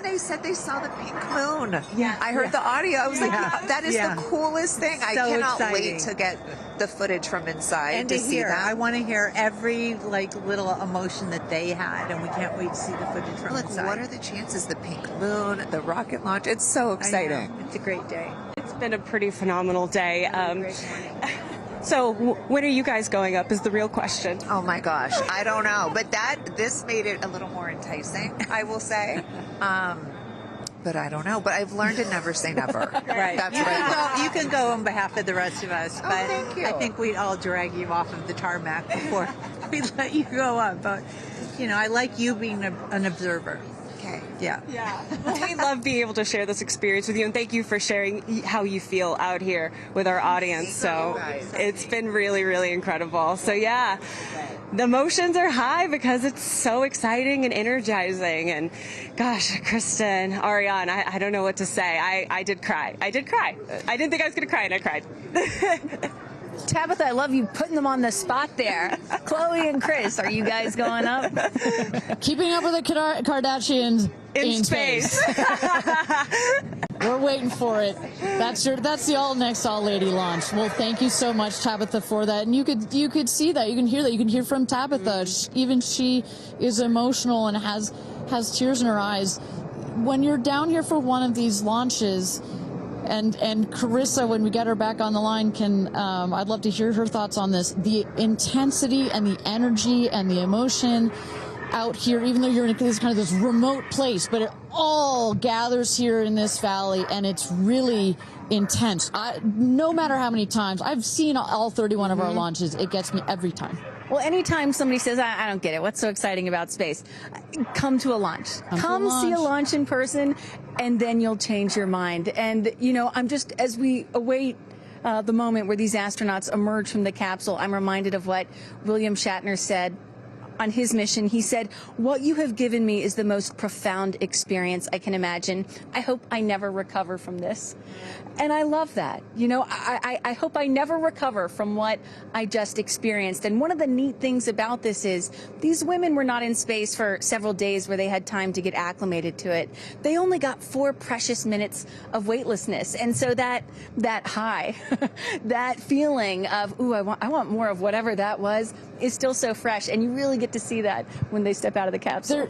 they said they saw the pink moon. Yeah. I heard the audio. I was like, that is the coolest thing. So I cannot exciting. wait to get the footage from inside and to see that. I want to hear every little emotion that they had, and we can't wait to see the footage from inside. What are the chances? The pink moon, the rocket launch. It's so exciting. It's a great day. It's been a pretty phenomenal day. So when are you guys going up is the real question. Oh my gosh, I don't know, but this made it a little more enticing, I will say. But I don't know. But I've learned to never say never. Right. That's right. You can go on behalf of the rest of us, but thank you. I think we'd all drag you off of the tarmac before we let you go up. But I like you being an observer. Okay. Yeah. We love being able to share this experience with you, and thank you for sharing how you feel out here with our audience. So it's been really, really incredible. So yeah, the emotions are high because it's so exciting and energizing. And gosh, Kristen, Ariane, I don't know what to say. I did cry. I didn't think I was going to cry, and I cried. Tabitha, I love you putting them on the spot there. Chloe and Chris, are you guys going up? Keeping up with the Kardashians In space. We're waiting for it. That's the all lady launch. Well, thank you so much, Tabitha, for that. And you could see that, you can hear that, you can hear from Tabitha. Even she is emotional and has tears in her eyes. When you're down here for one of these launches, and Carissa, when we get her back on the line, I'd love to hear her thoughts on this. The intensity and the energy and the emotion out here, even though you're in this remote place, but it all gathers here in this valley, and it's really intense. No matter how many times I've seen all 31 of our launches, it gets me every time. Well, anytime somebody says, I don't get it, what's so exciting about space? Come to a launch. Come see a launch in person, and then you'll change your mind. And, as we await the moment where these astronauts emerge from the capsule, I'm reminded of what William Shatner said on his mission. He said, "What you have given me is the most profound experience I can imagine. I hope I never recover from this." And I love that. I hope I never recover from what I just experienced. And one of the neat things about this is these women were not in space for several days where they had time to get acclimated to it. They only got 4 precious minutes of weightlessness. And so that high, that feeling of, ooh, I want more of whatever that was, is still so fresh, and you really get to see that when they step out of the capsule.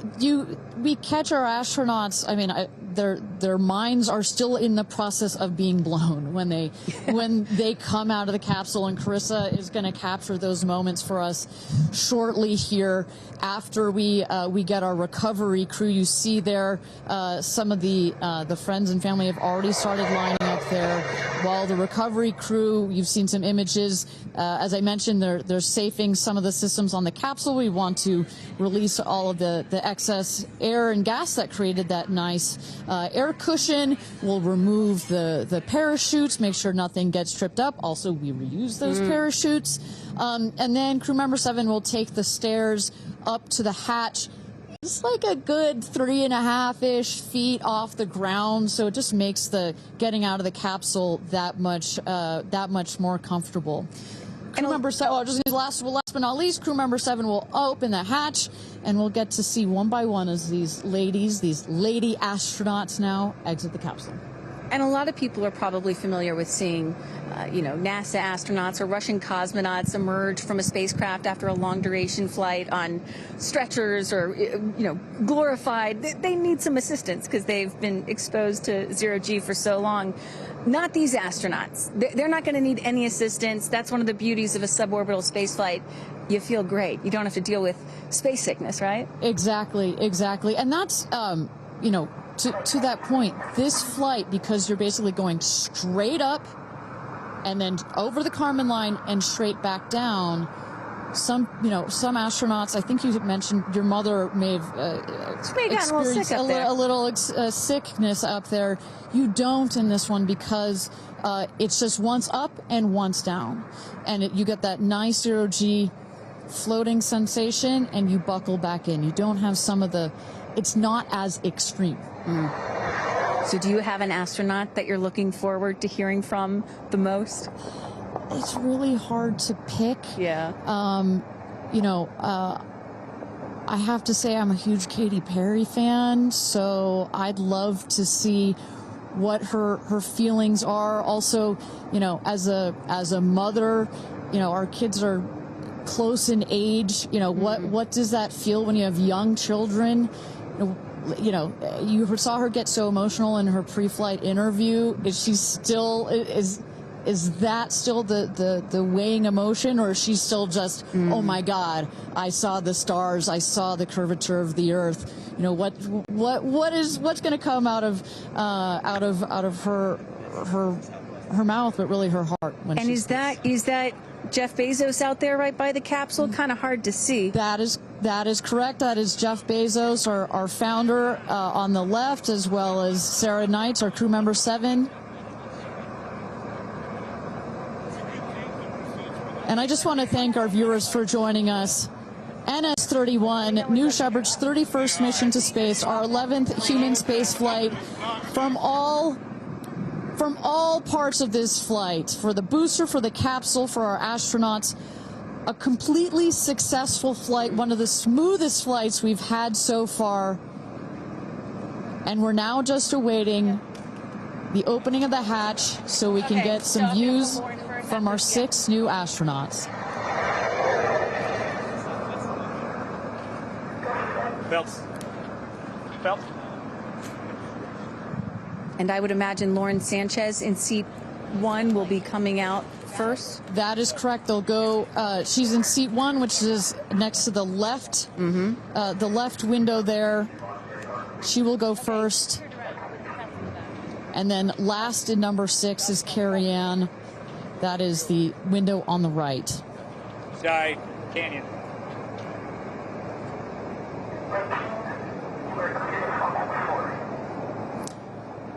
We catch our astronauts. I mean, their minds are still in the process of being blown when they come out of the capsule, and Carissa is going to capture those moments for us shortly here after we get our recovery crew. You see there some of the friends and family have already started lining up there, while the recovery crew, you've seen some images. As I mentioned, they're safing some of the systems on the capsule. We want to release all of the excess air and gas that created that nice air cushion. We'll remove the parachutes, make sure nothing gets tripped up. Also, we reuse those parachutes. And then crew member 7 will take the stairs up to the hatch. It's like a good 3.5-ish feet off the ground, so it just makes the getting out of the capsule that much more comfortable. Crew member 7, last but not least, crew member 7 will open the hatch, and we'll get to see one by one as these lady astronauts now exit the capsule. And a lot of people are probably familiar with seeing, NASA astronauts or Russian cosmonauts emerge from a spacecraft after a long duration flight on stretchers or, glorified. They need some assistance because they've been exposed to zero-G for so long. Not these astronauts. They're not going to need any assistance. That's one of the beauties of a suborbital spaceflight. You feel great. You don't have to deal with space sickness, right? Exactly. And that's, to that point, this flight, because you're basically going straight up and then over the Kármán line and straight back down, some astronauts, I think you mentioned your mother may have experienced a little sickness up there. You don't in this one because it's just once up and once down. And you get that nice zero-G floating sensation and you buckle back in. You don't have it's not as extreme. So do you have an astronaut that you're looking forward to hearing from the most? It's really hard to pick. Yeah. I have to say I'm a huge Katy Perry fan, so I'd love to see what her feelings are. Also, as a mother, our kids are close in age. What does that feel when you have young children? You saw her get so emotional in her pre-flight interview. Is she still is that still the weighing emotion, or is she still just oh my God, I saw the stars, I saw the curvature of the Earth? What's going to come out of her mouth, but really her heart? And is that Jeff Bezos out there right by the capsule? Kind of hard to see. That is correct. That is Jeff Bezos, our founder, on the left, as well as Sarah Knights, our crew member 7. And I just want to thank our viewers for joining us. NS-31, New Shepard's 31st mission to space, our 11th human space flight. From all parts of this flight, for the booster, for the capsule, for our astronauts, a completely successful flight, one of the smoothest flights we've had so far. And we're now just awaiting the opening of the hatch so we can get some views from our 6 new astronauts. Belts. And I would imagine Lauren Sanchez in seat 1 will be coming out first. That is correct. They'll go. She's in seat 1, which is next to the left, the left window there. She will go first. And then last in number 6 is Kerianne. That is the window on the right. Sky Canyon.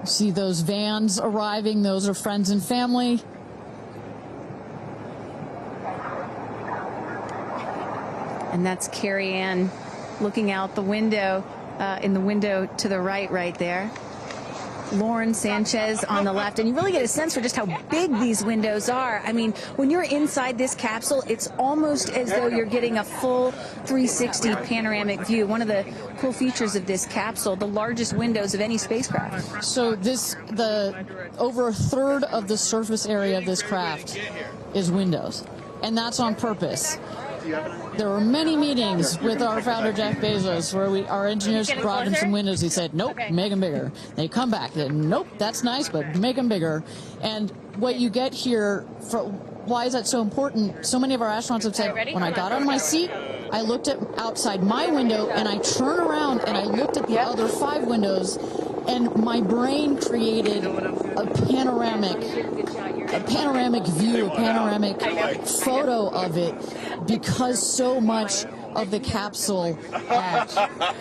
See those vans arriving. Those are friends and family. And that's Kerianne looking out the window, in the window to the right there. Lauren Sanchez on the left. And you really get a sense for just how big these windows are. I mean, when you're inside this capsule, it's almost as though you're getting a full 360 panoramic view. One of the cool features of this capsule, the largest windows of any spacecraft. So over a third of the surface area of this craft is windows. And that's on purpose. There were many meetings with our founder, Jeff Bezos, where our engineers brought him some windows. He said, nope, make them bigger. They come back, nope, that's nice, but make them bigger. And what you get here, why is that so important? So many of our astronauts have said, when I got out of my seat, I looked outside my window, and I turned around and I looked at the other 5 windows, and my brain created a panoramic view, a panoramic photo of it, because so much of the capsule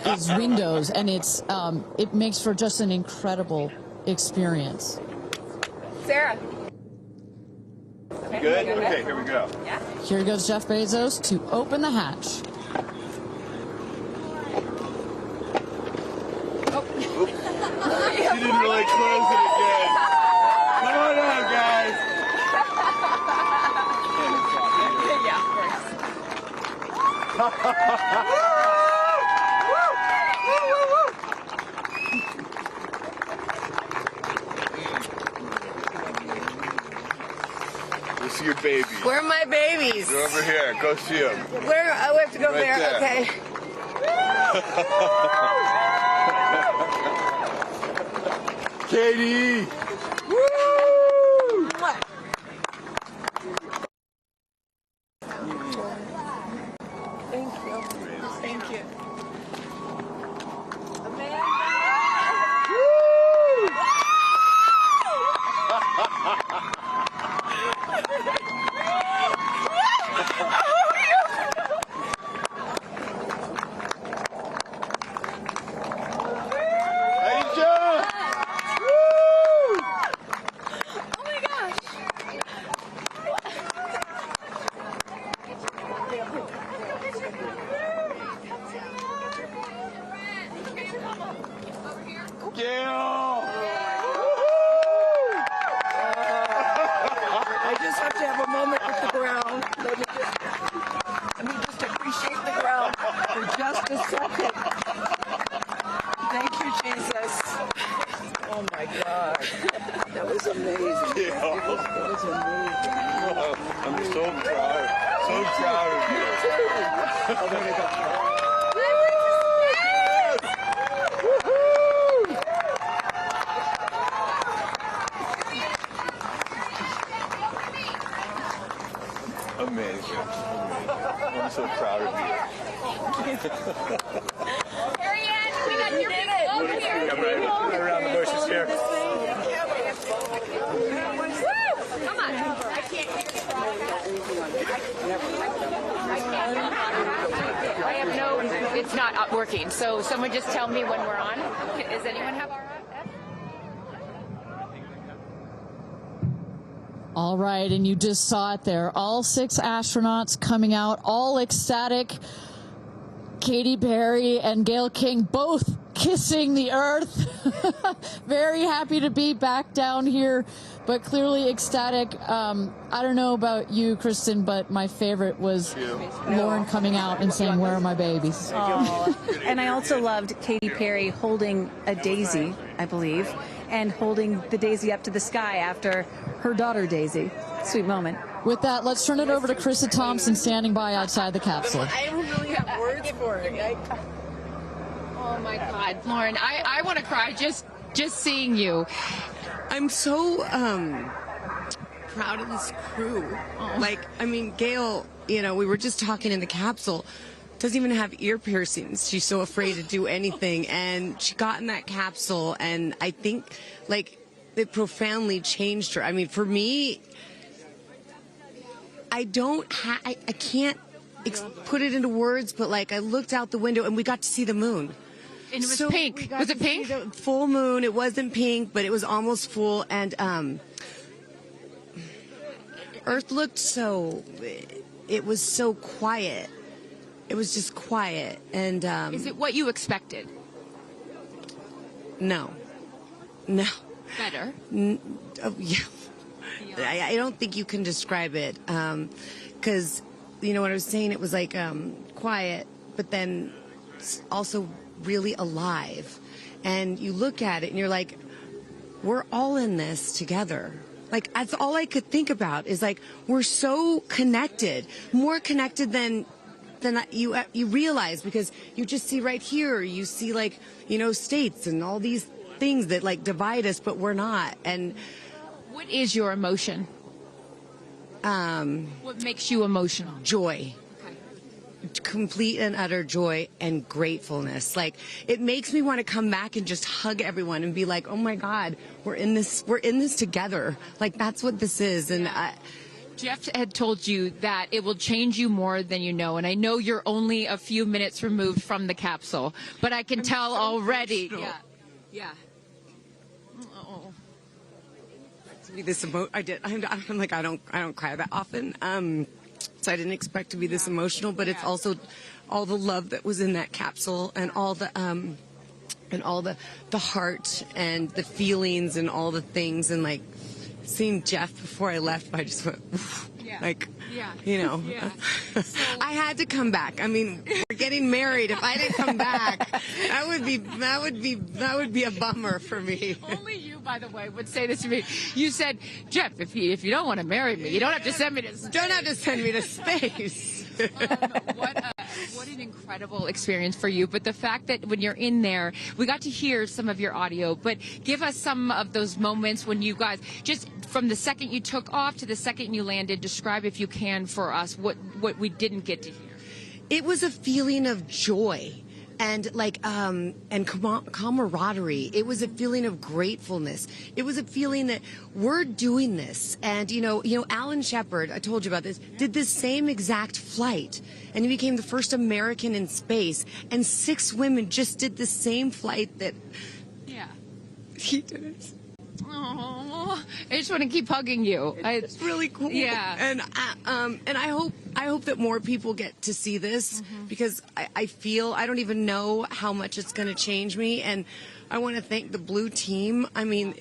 is windows, and it makes for just an incredible experience. Sarah. Good? Okay, here we go. Yeah. Here goes Jeff Bezos to open the hatch. She didn't really close it again. Come on out, guys. Yeah, of We'll see your baby. Where are my babies? They're over here. Go see them. Where? Oh, we have to go Right there. Okay. Katie! Woo! Thank you. Thank you. Amanda! Aisha! Gayle! I just have to have a moment with the ground. Let me just appreciate the ground for just a second. Thank you, Jesus. Oh my God. That was amazing. Yeah. That was amazing. I'm so proud. So proud of you. Oh, there we go. Amazing. I'm so proud of you. Kerianne, we got your people over here. Come right around the bushes here. Come on. I have no, it's not working. So someone just tell me when we're on. Does anyone have our on? All right, and you just saw it there. All 6 astronauts coming out, all ecstatic. Katy Perry and Gayle King both kissing the earth. Very happy to be back down here, but clearly ecstatic. I don't know about you, Kristen, but my favorite was Lauren coming out and saying, "Where are my babies?" Oh. And I also loved Katy Perry holding a daisy, I believe, and holding the daisy up to the sky after her daughter Daisy. Sweet moment. With that, let's turn it over to Krista Thompson standing by outside the capsule. I don't really have words for it. Oh my God, Lauren, I want to cry just seeing you. I'm so proud of this crew. Like, I mean, Gayle, you know, we were just talking in the capsule, doesn't even have ear piercings. She's so afraid to do anything. And she got in that capsule, and I think, like, it profoundly changed her. I mean, for me, I can't put it into words, but, like, I looked out the window, and we got to see the moon. And it was pink. Was it pink? Full moon. It wasn't pink, but it was almost full. And Earth looked so, it was so quiet. It was just quiet. And is it what you expected? No. Better. Yeah. I don't think you can describe it. Because, you know what I was saying? It was like quiet, but then also really alive. And you look at it and you're like, we're all in this together. Like, that's all I could think about is like, we're so connected, more connected than than you realize, because you just see right here, you see like, states and all these things that like divide us, but we're not. And what is your emotion? What makes you emotional? Joy. Complete and utter joy and gratefulness. Like, it makes me want to come back and just hug everyone and be like, oh my God, we're in this together. Like, that's what this is. And Jeff had told you that it will change you more than you know, and I know you're only a few minutes removed from the capsule, but I can tell already. Emotional. Yeah. To be this I did. I'm like, I don't cry that often. So I didn't expect to be this emotional, but it's also all the love that was in that capsule, and all the heart and the feelings and all the things, and like seeing Jeff before I left, I just went, I had to come back. I mean, we're getting married. If I didn't come back, that would be a bummer for me. Only you, by the way, would say this to me. You said, Jeff, if you don't want to marry me, you don't have to send me to space. Don't have to send me to space. What an incredible experience for you. But the fact that when you're in there, we got to hear some of your audio, but give us some of those moments when you guys, just from the second you took off to the second you landed, describe, if you can, for us what we didn't get to hear. It was a feeling of joy and and camaraderie. It was a feeling of gratefulness. It was a feeling that we're doing this. And Alan Shepard, I told you about this, did this same exact flight, and he became the first American in space. And 6 women just did the same flight that he did it. Oh, I just want to keep hugging you. It's really cool. Yeah. And I hope that more people get to see this, because I feel, I don't even know how much it's going to change me. And I want to thank the Blue team. I mean,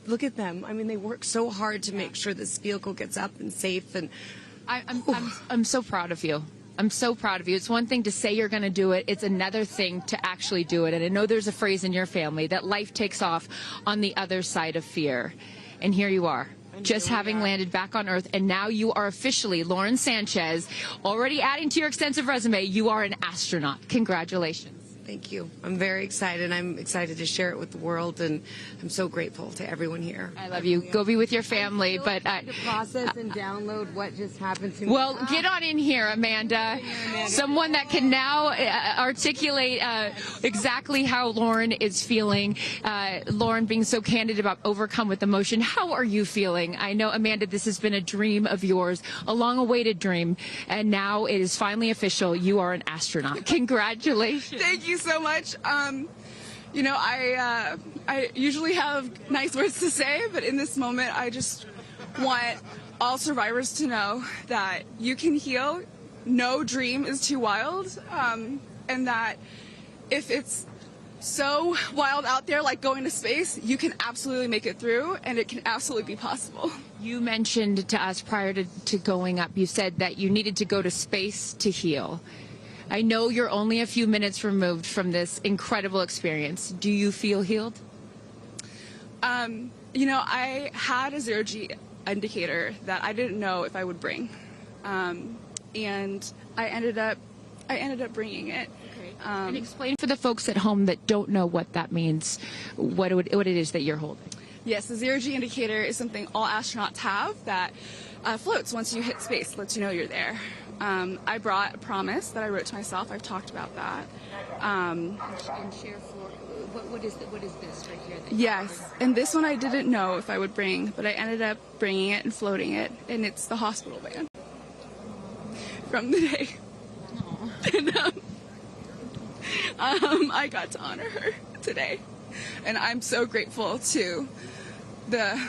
look at them. I mean, they work so hard to make sure this vehicle gets up and safe. And I'm so proud of you. I'm so proud of you. It's one thing to say you're going to do it. It's another thing to actually do it. And I know there's a phrase in your family that life takes off on the other side of fear. And here you are, just having landed back on Earth. And now you are officially, Lauren Sanchez, already adding to your extensive resume, you are an astronaut. Congratulations. Thank you. I'm very excited. I'm excited to share it with the world, and I'm so grateful to everyone here. I love you. Go be with your family. But to process and download what just happened to me. Well, get on in here, Amanda. Someone that can now articulate exactly how Lauren is feeling. Lauren being so candid about overcome with emotion. How are you feeling? I know, Amanda, this has been a dream of yours, a long-awaited dream, and now it is finally official. You are an astronaut. Congratulations. Thank you so much. I usually have nice words to say, but in this moment, I just want all survivors to know that you can heal. No dream is too wild, and that if it's so wild out there, like going to space, you can absolutely make it through, and it can absolutely be possible. You mentioned to us prior to going up, you said that you needed to go to space to heal. I know you're only a few minutes removed from this incredible experience. Do you feel healed? I had a zero-G indicator that I didn't know if I would bring, and I ended up bringing it. Okay. And explain for the folks at home that don't know what that means, what it is that you're holding. Yes, the zero-G indicator is something all astronauts have that floats once you hit space, lets you know you're there. I brought a promise that I wrote to myself. I've talked about that. And share for what is this right here? Yes, and this one I didn't know if I would bring, but I ended up bringing it and floating it, and it's the hospital band from the day. And I got to honor her today, and I'm so grateful to the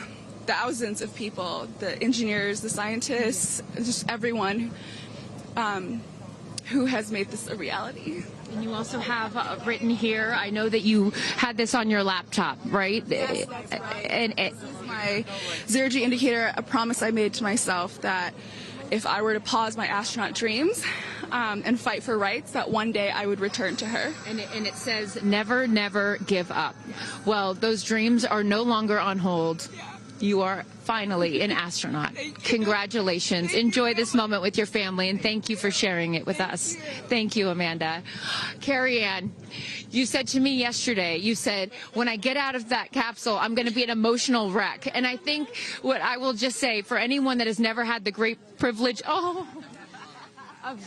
thousands of people, the engineers, the scientists, just everyone who has made this a reality. And you also have written here, I know that you had this on your laptop, right? Yes, that's right. This is my zero-G indicator, a promise I made to myself that if I were to pause my astronaut dreams and fight for rights, that one day I would return to her. And it says, never, never give up. Well, those dreams are no longer on hold. You are finally an astronaut. Congratulations. Enjoy this moment with your family, and thank you for sharing it with us. Thank you, Amanda. Kerianne, you said to me yesterday, you said, when I get out of that capsule, I'm going to be an emotional wreck. And I think what I will just say, for anyone that has never had the great privilege of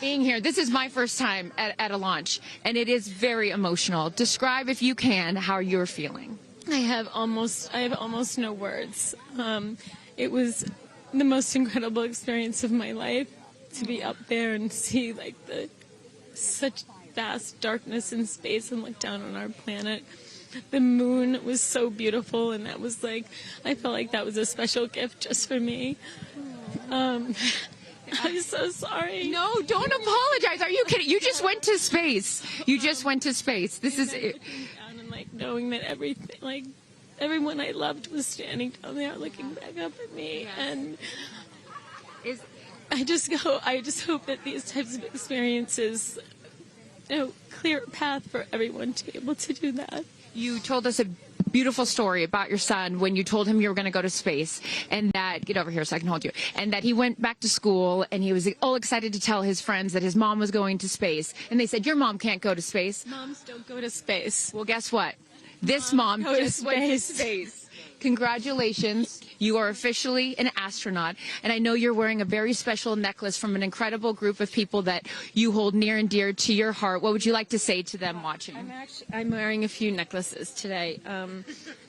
being here, this is my first time at a launch, and it is very emotional. Describe, if you can, how you're feeling. I have almost no words. It was the most incredible experience of my life to be up there and see like such vast darkness in space and look down on our planet. The moon was so beautiful, and that was like, I felt like that was a special gift just for me. I'm so sorry. No, don't apologize. Are you kidding? You just went to space. You just went to space. This is it. And like knowing that everything, like everyone I loved was standing down there looking back up at me. And I just hope that these types of experiences, clear a path for everyone to be able to do that. You told us a beautiful story about your son when you told him you were going to go to space, and that, get over here so I can hold you, and that he went back to school and he was all excited to tell his friends that his mom was going to space, and they said, your mom can't go to space. Moms don't go to space. Well, guess what? This mom just went to space. Congratulations. You are officially an astronaut, and I know you're wearing a very special necklace from an incredible group of people that you hold near and dear to your heart. What would you like to say to them watching? I'm wearing a few necklaces today.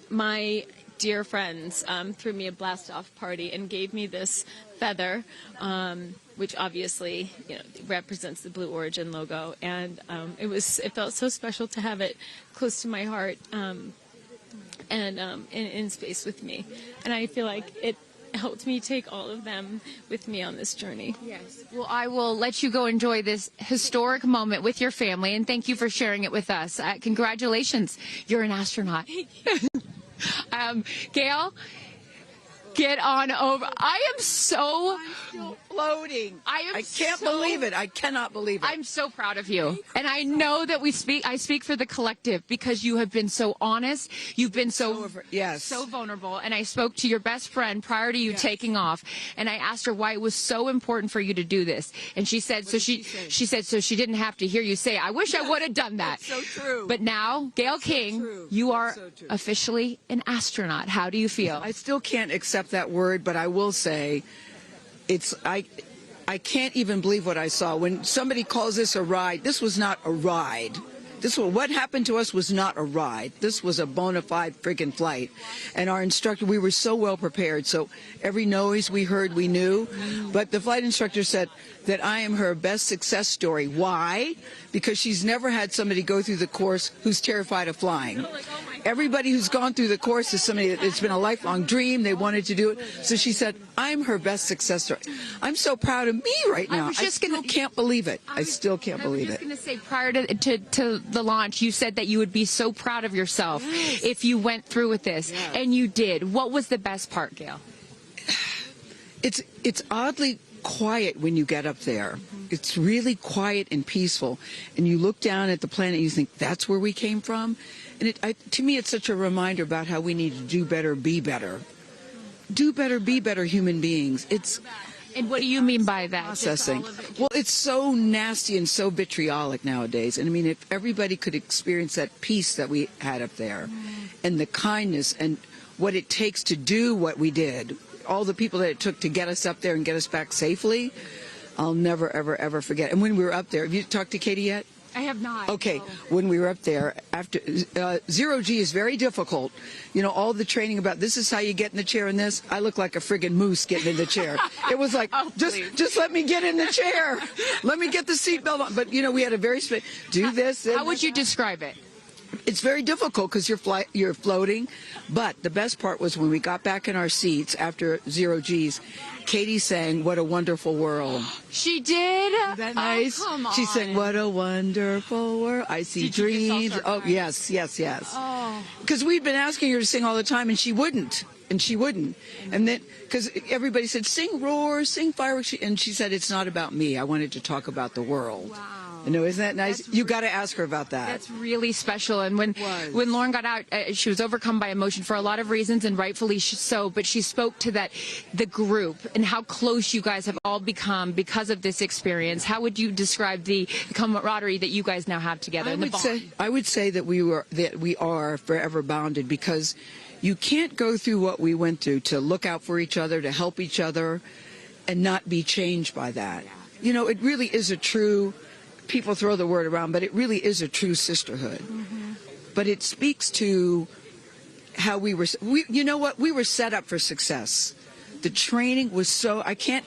My dear friends threw me a blast-off party and gave me this feather, which obviously represents the Blue Origin logo, and it felt so special to have it close to my heart. And in space with me. And I feel like it helped me take all of them with me on this journey. Yes. Well, I will let you go enjoy this historic moment with your family, and thank you for sharing it with us. Congratulations. You're an astronaut. Gayle, get on over. I am so floating. I can't believe it. I cannot believe it. I'm so proud of you. And I know that I speak for the collective, because you have been so honest. You've been so vulnerable. And I spoke to your best friend prior to you taking off, and I asked her why it was so important for you to do this. And she said, she said, so she didn't have to hear you say, I wish I would have done that. That's so true. But now, Gayle King, you are officially an astronaut. How do you feel? I still can't accept that word, but I will say, I can't even believe what I saw. When somebody calls this a ride, this was not a ride. What happened to us was not a ride. This was a bona fide friggin' flight. And our instructor, we were so well prepared. So every noise we heard, we knew. But the flight instructor said that I am her best success story. Why? Because she's never had somebody go through the course who's terrified of flying. Everybody who's gone through the course is somebody that it's been a lifelong dream. They wanted to do it. So she said, I'm her best success story. I'm so proud of me right now. I still can't believe it. I still can't believe it. I was just going to say, prior to the launch, you said that you would be so proud of yourself if you went through with this. And you did. What was the best part, Gayle? It's oddly quiet when you get up there. It's really quiet and peaceful. And you look down at the planet and you think, that's where we came from? And to me, it's such a reminder about how we need to do better, be better. Do better, be better human beings. And what do you mean by that? Processing. Well, it's so nasty and so vitriolic nowadays. And I mean, if everybody could experience that peace that we had up there, and the kindness and what it takes to do what we did, all the people that it took to get us up there and get us back safely, I'll never, ever, ever forget. And when we were up there, have you talked to Katy yet? I have not. Okay, no. When we were up there, after zero G is very difficult. All the training about this is how you get in the chair and this. I look like a friggin' moose getting in the chair. It was like, just let me get in the chair. Let me get the seatbelt on. But, we had a very do this. How would you describe it? It's very difficult because you're floating. But the best part was when we got back in our seats after zero G's, Katy sang "What a Wonderful World." She did? Isn't that nice? Oh, come on. She sang "What a Wonderful World." I see dreams. Oh, yes. Oh. Because we'd been asking her to sing all the time, and she wouldn't. And then, because everybody said, sing roar, sing fireworks. And she said, it's not about me. I wanted to talk about the world. Wow. No, isn't that nice? You got to ask her about that. That's really special. And when Lauren got out, she was overcome by emotion for a lot of reasons, and rightfully so. But she spoke to the group and how close you guys have all become because of this experience. How would you describe the camaraderie that you guys now have together? I would say that we are forever bonded, because you can't go through what we went through to look out for each other, to help each other, and not be changed by that. You know, it really is a true. People throw the word around, but it really is a true sisterhood. But it speaks to how we were, you know what, we were set up for success. The training was so, I can't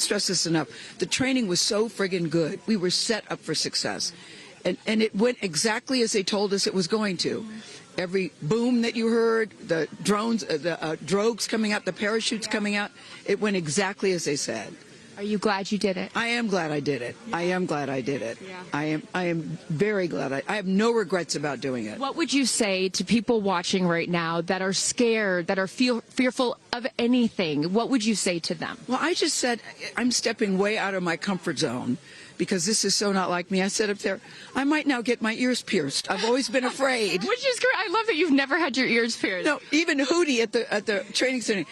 stress this enough. The training was so friggin' good. We were set up for success. And it went exactly as they told us it was going to. Every boom that you heard, the drones, the drogues coming out, the parachutes coming out, it went exactly as they said. Are you glad you did it? I am glad I did it. I am glad I did it. Yeah. I am very glad. I have no regrets about doing it. What would you say to people watching right now that are scared, that are fearful of anything? What would you say to them? Well, I just said I'm stepping way out of my comfort zone, because this is so not like me. I said up there, I might now get my ears pierced. I've always been afraid. Which is great. I love that you've never had your ears pierced. No, even Hootie at the training center.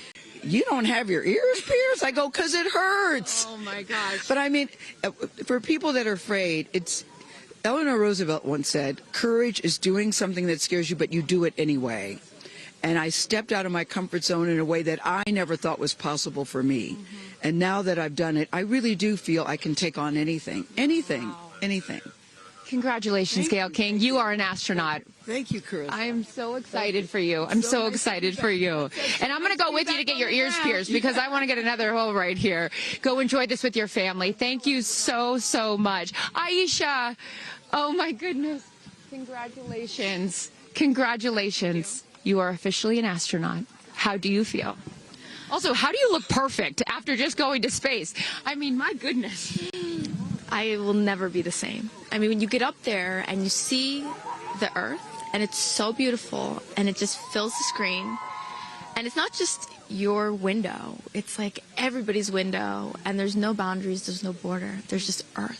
You don't have your ears pierced? I go, because it hurts. Oh, my gosh. But I mean, for people that are afraid, Eleanor Roosevelt once said, courage is doing something that scares you, but you do it anyway. And I stepped out of my comfort zone in a way that I never thought was possible for me. And now that I've done it, I really do feel I can take on anything. Anything. Congratulations, Gayle King. You are an astronaut. Thank you, Chris. I am so excited for you. I'm so excited for you. And I'm going to go with you to get your ears pierced, because I want to get another hole right here. Go enjoy this with your family. Thank you so, so much. Aisha, oh my goodness. Congratulations. Congratulations. You are officially an astronaut. How do you feel? Also, how do you look perfect after just going to space? I mean, my goodness. I will never be the same. I mean, when you get up there and you see the Earth, and it's so beautiful, and it just fills the screen, and it's not just your window, it's like everybody's window, and there's no boundaries, there's no border, there's just Earth.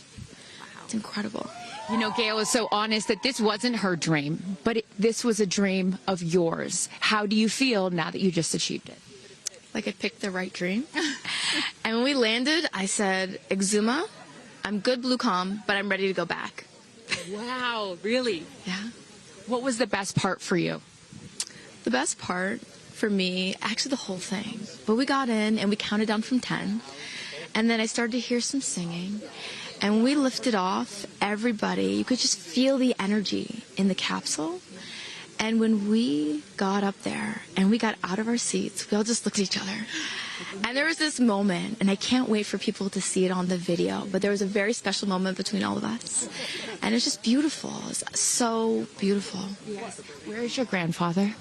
It's incredible. You know, Gayle is so honest that this wasn't her dream, but this was a dream of yours. How do you feel now that you just achieved it? Like I picked the right dream. And when we landed, I said, Exuma, I'm good, blue calm, but I'm ready to go back. Wow, really? Yeah. What was the best part for you? The best part for me, actually the whole thing. But we got in and we counted down from 10. And then I started to hear some singing. And when we lifted off, everybody, you could just feel the energy in the capsule. And when we got up there and we got out of our seats, we all just looked at each other. And there was this moment, and I can't wait for people to see it on the video, but there was a very special moment between all of us. And it's just beautiful. It's so beautiful. Yes. Where is your grandfather?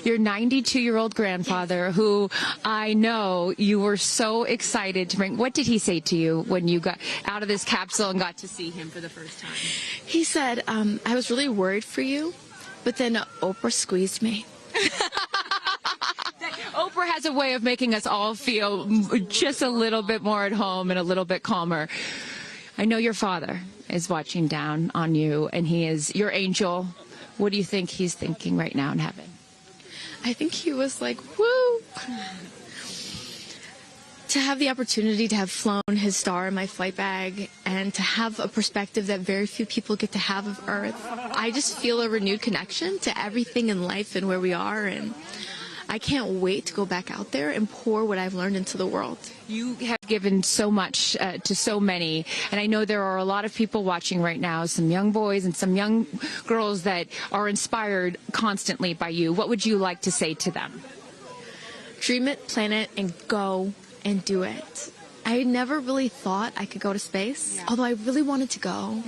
Your 92-year-old grandfather, who I know you were so excited to bring. What did he say to you when you got out of this capsule and got to see him for the first time? He said, I was really worried for you, but then Oprah squeezed me. Oprah has a way of making us all feel just a little bit more at home and a little bit calmer. I know your father is watching down on you, and he is your angel. What do you think he's thinking right now in heaven? I think he was like, woo! To have the opportunity to have flown his star in my flight bag and to have a perspective that very few people get to have of Earth, I just feel a renewed connection to everything in life and where we are, and I can't wait to go back out there and pour what I've learned into the world. You have given so much to so many, and I know there are a lot of people watching right now, some young boys and some young girls that are inspired constantly by you. What would you like to say to them? Dream it, plan it, and go and do it. I never really thought I could go to space, although I really wanted to go.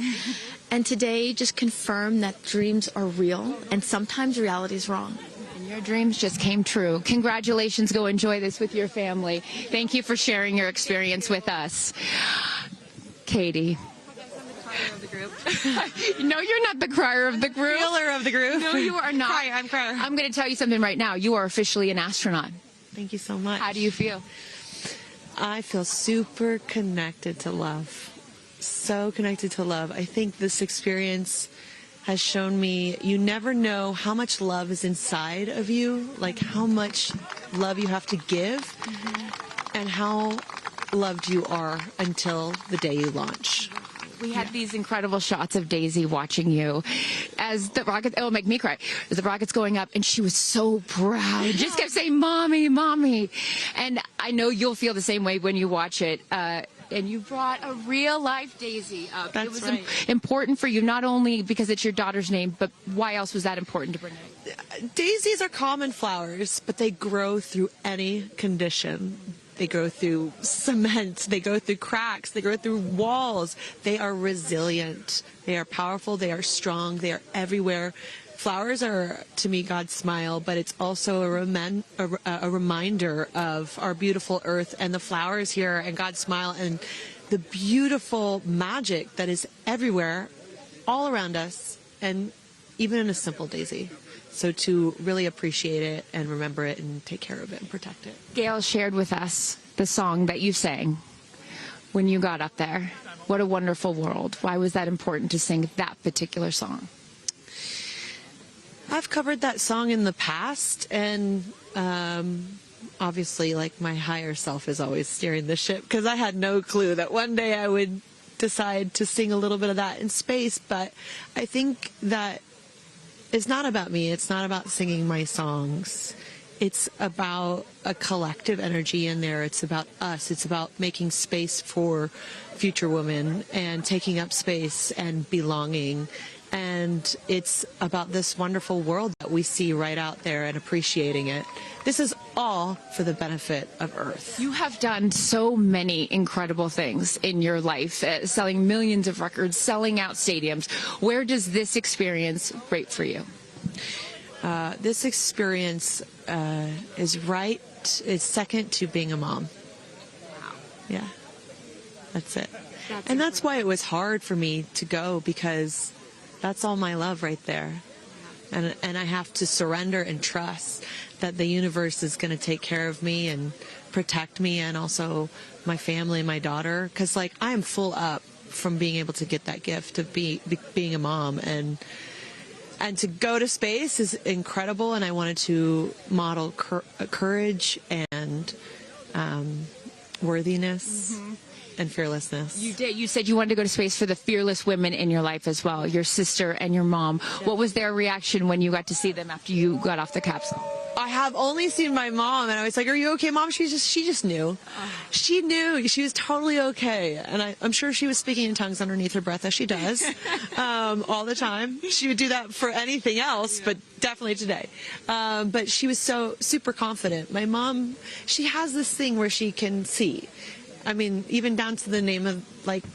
And today just confirmed that dreams are real, and sometimes reality is wrong. Your dreams just came true. Congratulations. Go enjoy this with your family. Thank you for sharing your experience with us. Katie. No, you're not the crier of the group. Feeler of the group. No, you are not. I'm crier. I'm going to tell you something right now. You are officially an astronaut. Thank you so much. How do you feel? I feel super connected to love. so connected to love. I think this experience has shown me you never know how much love is inside of you, like how much love you have to give, and how loved you are until the day you launch. We had these incredible shots of Daisy watching you as the rocket, it'll make me cry, as the rocket's going up, and she was so proud. Just kept saying, Mommy, Mommy. And I know you'll feel the same way when you watch it. And you brought a real-life Daisy up. That's it was right. important for you, not only because it's your daughter's name, but why else was that important to bring it? Daisies are common flowers, but they grow through any condition. They go through cement, they go through cracks, they go through walls. They are resilient, they are powerful, they are strong, they are everywhere. Flowers are, to me, God's smile, but it's also a reminder of our beautiful earth and the flowers here and God's smile and the beautiful magic that is everywhere, all around us, and even in a simple daisy. So to really appreciate it and remember it and take care of it and protect it. Gayle shared with us the song that you sang when you got up there. What a wonderful world. Why was that important to sing that particular song? I've covered that song in the past, and obviously, like, my higher self is always steering the ship, because I had no clue that one day I would decide to sing a little bit of that in space. But I think that it's not about me. It's not about singing my songs. It's about a collective energy in there. It's about us. It's about making space for future women and taking up space and belonging. And it's about this wonderful world that we see right out there and appreciating it. This is all for the benefit of Earth. You have done so many incredible things in your life, selling millions of records, selling out stadiums. Where does this experience rate for you? This experience is second to being a mom. Wow. Yeah, that's it. And that's why it was hard for me to go, because that's all my love right there. And I have to surrender and trust that the universe is going to take care of me and protect me, and also my family and my daughter. Because, like, I am full up from being able to get that gift of being a mom. And to go to space is incredible. And I wanted to model courage and worthiness. And fearlessness. You did. You said you wanted to go to space for the fearless women in your life as well, your sister and your mom. Yeah. What was their reaction when you got to see them after you got off the capsule? I have only seen my mom, and I was like, "Are you okay, Mom?" She just knew. She knew. She was totally okay, and I'm sure she was speaking in tongues underneath her breath, as she does all the time. She would do that for anything else, but definitely today. But she was so super confident. My mom, she has this thing where she can see. I mean, even down to the name of, like,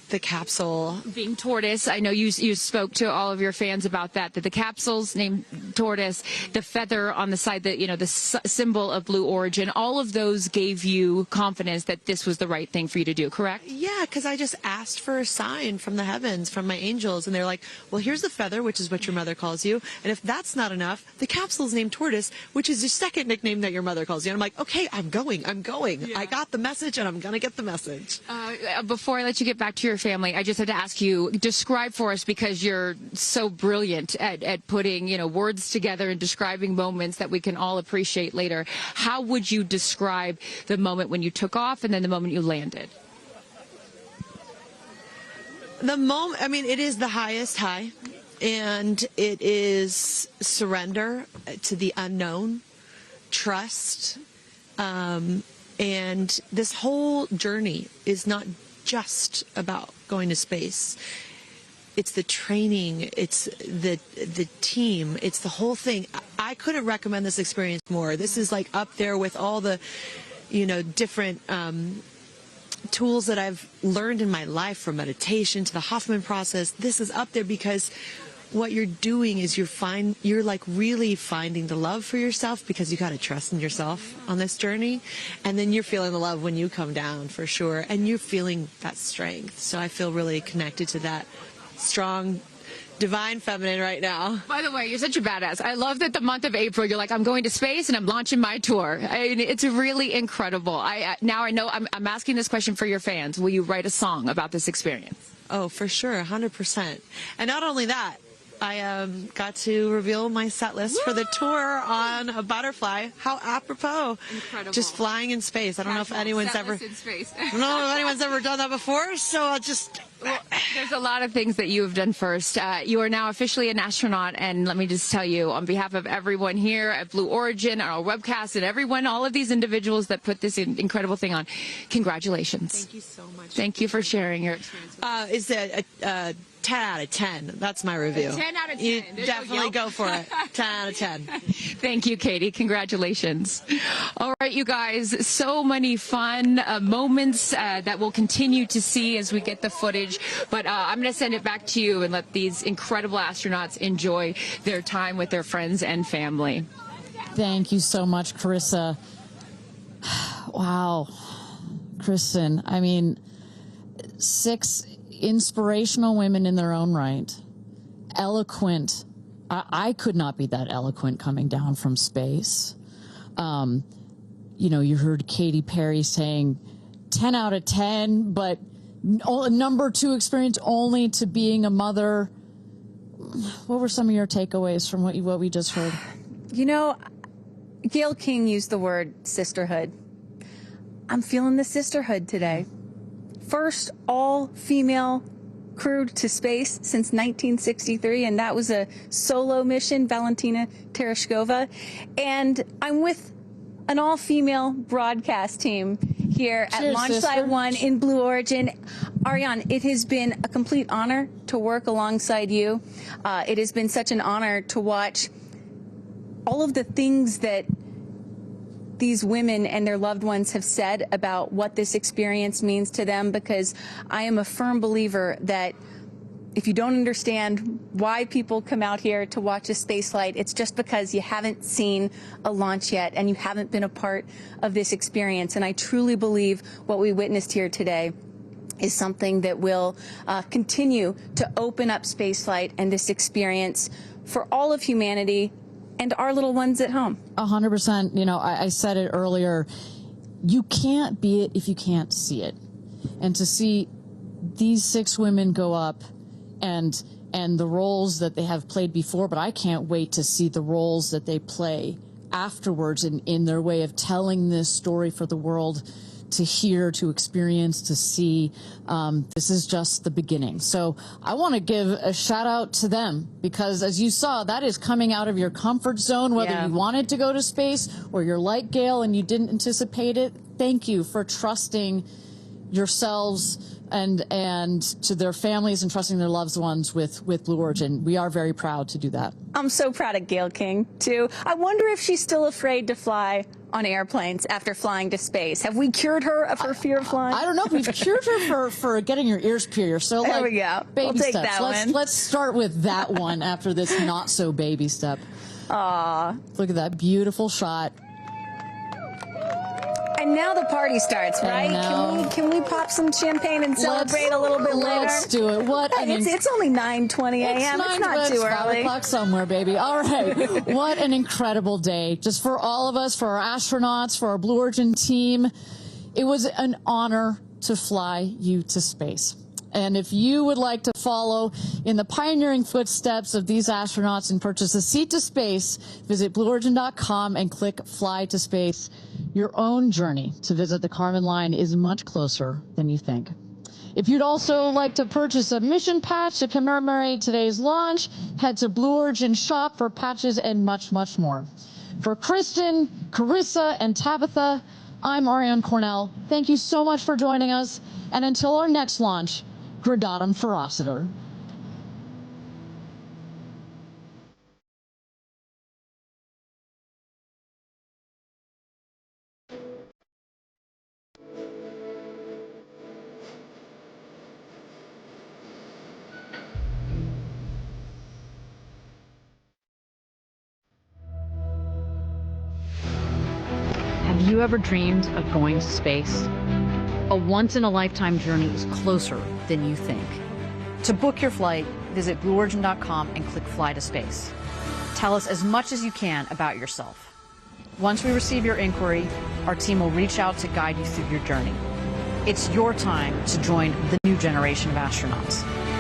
the capsule being tortoise. I know you spoke to all of your fans about that the capsule's named tortoise, the feather on the side, that, you know, the symbol of Blue Origin, all of those gave you confidence that this was the right thing for you to do, correct? Yeah, because I just asked for a sign from the heavens, from my angels, and they're like, well, here's the feather, which is what your mother calls you, and if that's not enough, the capsule's named Tortoise, which is your second nickname that your mother calls you. And I'm like, okay, I'm going. Yeah. I got the message, and I'm going to get the message. Before I let you get back to your family, I just have to ask you, describe for us, because you're so brilliant at putting, you know, words together and describing moments that we can all appreciate later. How would you describe the moment when you took off and then the moment you landed? The moment, I mean, it is the highest high, and it is surrender to the unknown, trust, and this whole journey is not just about going to space. It's the training, it's the team, it's the whole thing. I couldn't recommend this experience more. This is like up there with all the, you know, different tools that I've learned in my life, from meditation to the Hoffman process. This is up there because what you're doing is you're like really finding the love for yourself, because you got to trust in yourself on this journey, and then you're feeling the love when you come down, for sure, and you're feeling that strength. So I feel really connected to that strong divine feminine right now. By the way, you're such a badass. I love that the month of April, you're like, I'm going to space and I'm launching my tour. I mean, it's really incredible. Now I know I'm asking this question for your fans. Will you write a song about this experience? Oh, for sure, 100%. And not only that, I got to reveal my set list for the tour on a butterfly. How apropos. Incredible. Just flying in space. I don't know if anyone's ever in space. I don't know if anyone's ever done that before, so I'll just There's a lot of things that you have done first. You are now officially an astronaut, and let me just tell you, on behalf of everyone here at Blue Origin, our webcast, and everyone, all of these individuals that put this incredible thing on, congratulations. Thank you so much. Thank you for sharing your experience. Is it a 10 out of 10? That's my review. 10 out of 10. You There's definitely no go for it. 10 out of 10. Thank you, Katie. Congratulations. All right, you guys, so many fun moments that we'll continue to see as we get the footage. But I'm going to send it back to you and let these incredible astronauts enjoy their time with their friends and family. Thank you so much, Carissa. Wow. Kristen, I mean, 6 inspirational women in their own right, eloquent. I could not be that eloquent coming down from space. You know, you heard Katy Perry saying 10 out of 10, but number 2 experience only to being a mother. What were some of your takeaways from what we just heard? You know, Gayle King used the word sisterhood. I'm feeling the sisterhood today. First all-female crew to space since 1963, and that was a solo mission, Valentina Tereshkova. And I'm with an all-female broadcast team here at Cheers, Launch sister. Site 1 in Blue Origin. Ariane, it has been a complete honor to work alongside you. It has been such an honor to watch all of the things that these women and their loved ones have said about what this experience means to them, because I am a firm believer that if you don't understand why people come out here to watch a space flight, it's just because you haven't seen a launch yet and you haven't been a part of this experience. And I truly believe what we witnessed here today is something that will continue to open up spaceflight and this experience for all of humanity and our little ones at home. 100%. You know, I said it earlier. You can't be it if you can't see it. And to see these 6 women go up and the roles that they have played before, but I can't wait to see the roles that they play afterwards in their way of telling this story for the world to hear, to experience, to see. This is just the beginning. So I want to give a shout out to them, because as you saw, that is coming out of your comfort zone, whether you wanted to go to space or you're like Gayle and you didn't anticipate it. Thank you for trusting yourselves and to their families and trusting their loved ones with Blue Origin. We are very proud to do that. I'm so proud of Gayle King, too. I wonder if she's still afraid to fly on airplanes after flying to space. Have we cured her of her fear of flying? I don't know. We've cured her for getting your ears pierced. So there like, we go. Baby We'll take steps. that one. Let's start with that one after this not so baby step. Aw. Look at that beautiful shot. And now the party starts, right? Can we pop some champagne and celebrate a little bit later? Let's do it. It's only 9:20 a.m. It's not too early. 5 o'clock somewhere, baby. All right. What an incredible day. Just for all of us, for our astronauts, for our Blue Origin team. It was an honor to fly you to space. And if you would like to follow in the pioneering footsteps of these astronauts and purchase a seat to space, visit blueorigin.com and click Fly to Space. Your own journey to visit the Kármán line is much closer than you think. If you'd also like to purchase a mission patch to commemorate today's launch, head to Blue Origin shop for patches and much, much more. For Kristen, Carissa, and Tabitha, I'm Ariane Cornell. Thank you so much for joining us. And until our next launch, Gradatum Ferociter. Have you ever dreamed of going to space? A once-in-a-lifetime journey is closer than you think. To book your flight, visit blueorigin.com and click Fly to Space. Tell us as much as you can about yourself. Once we receive your inquiry, our team will reach out to guide you through your journey. It's your time to join the new generation of astronauts.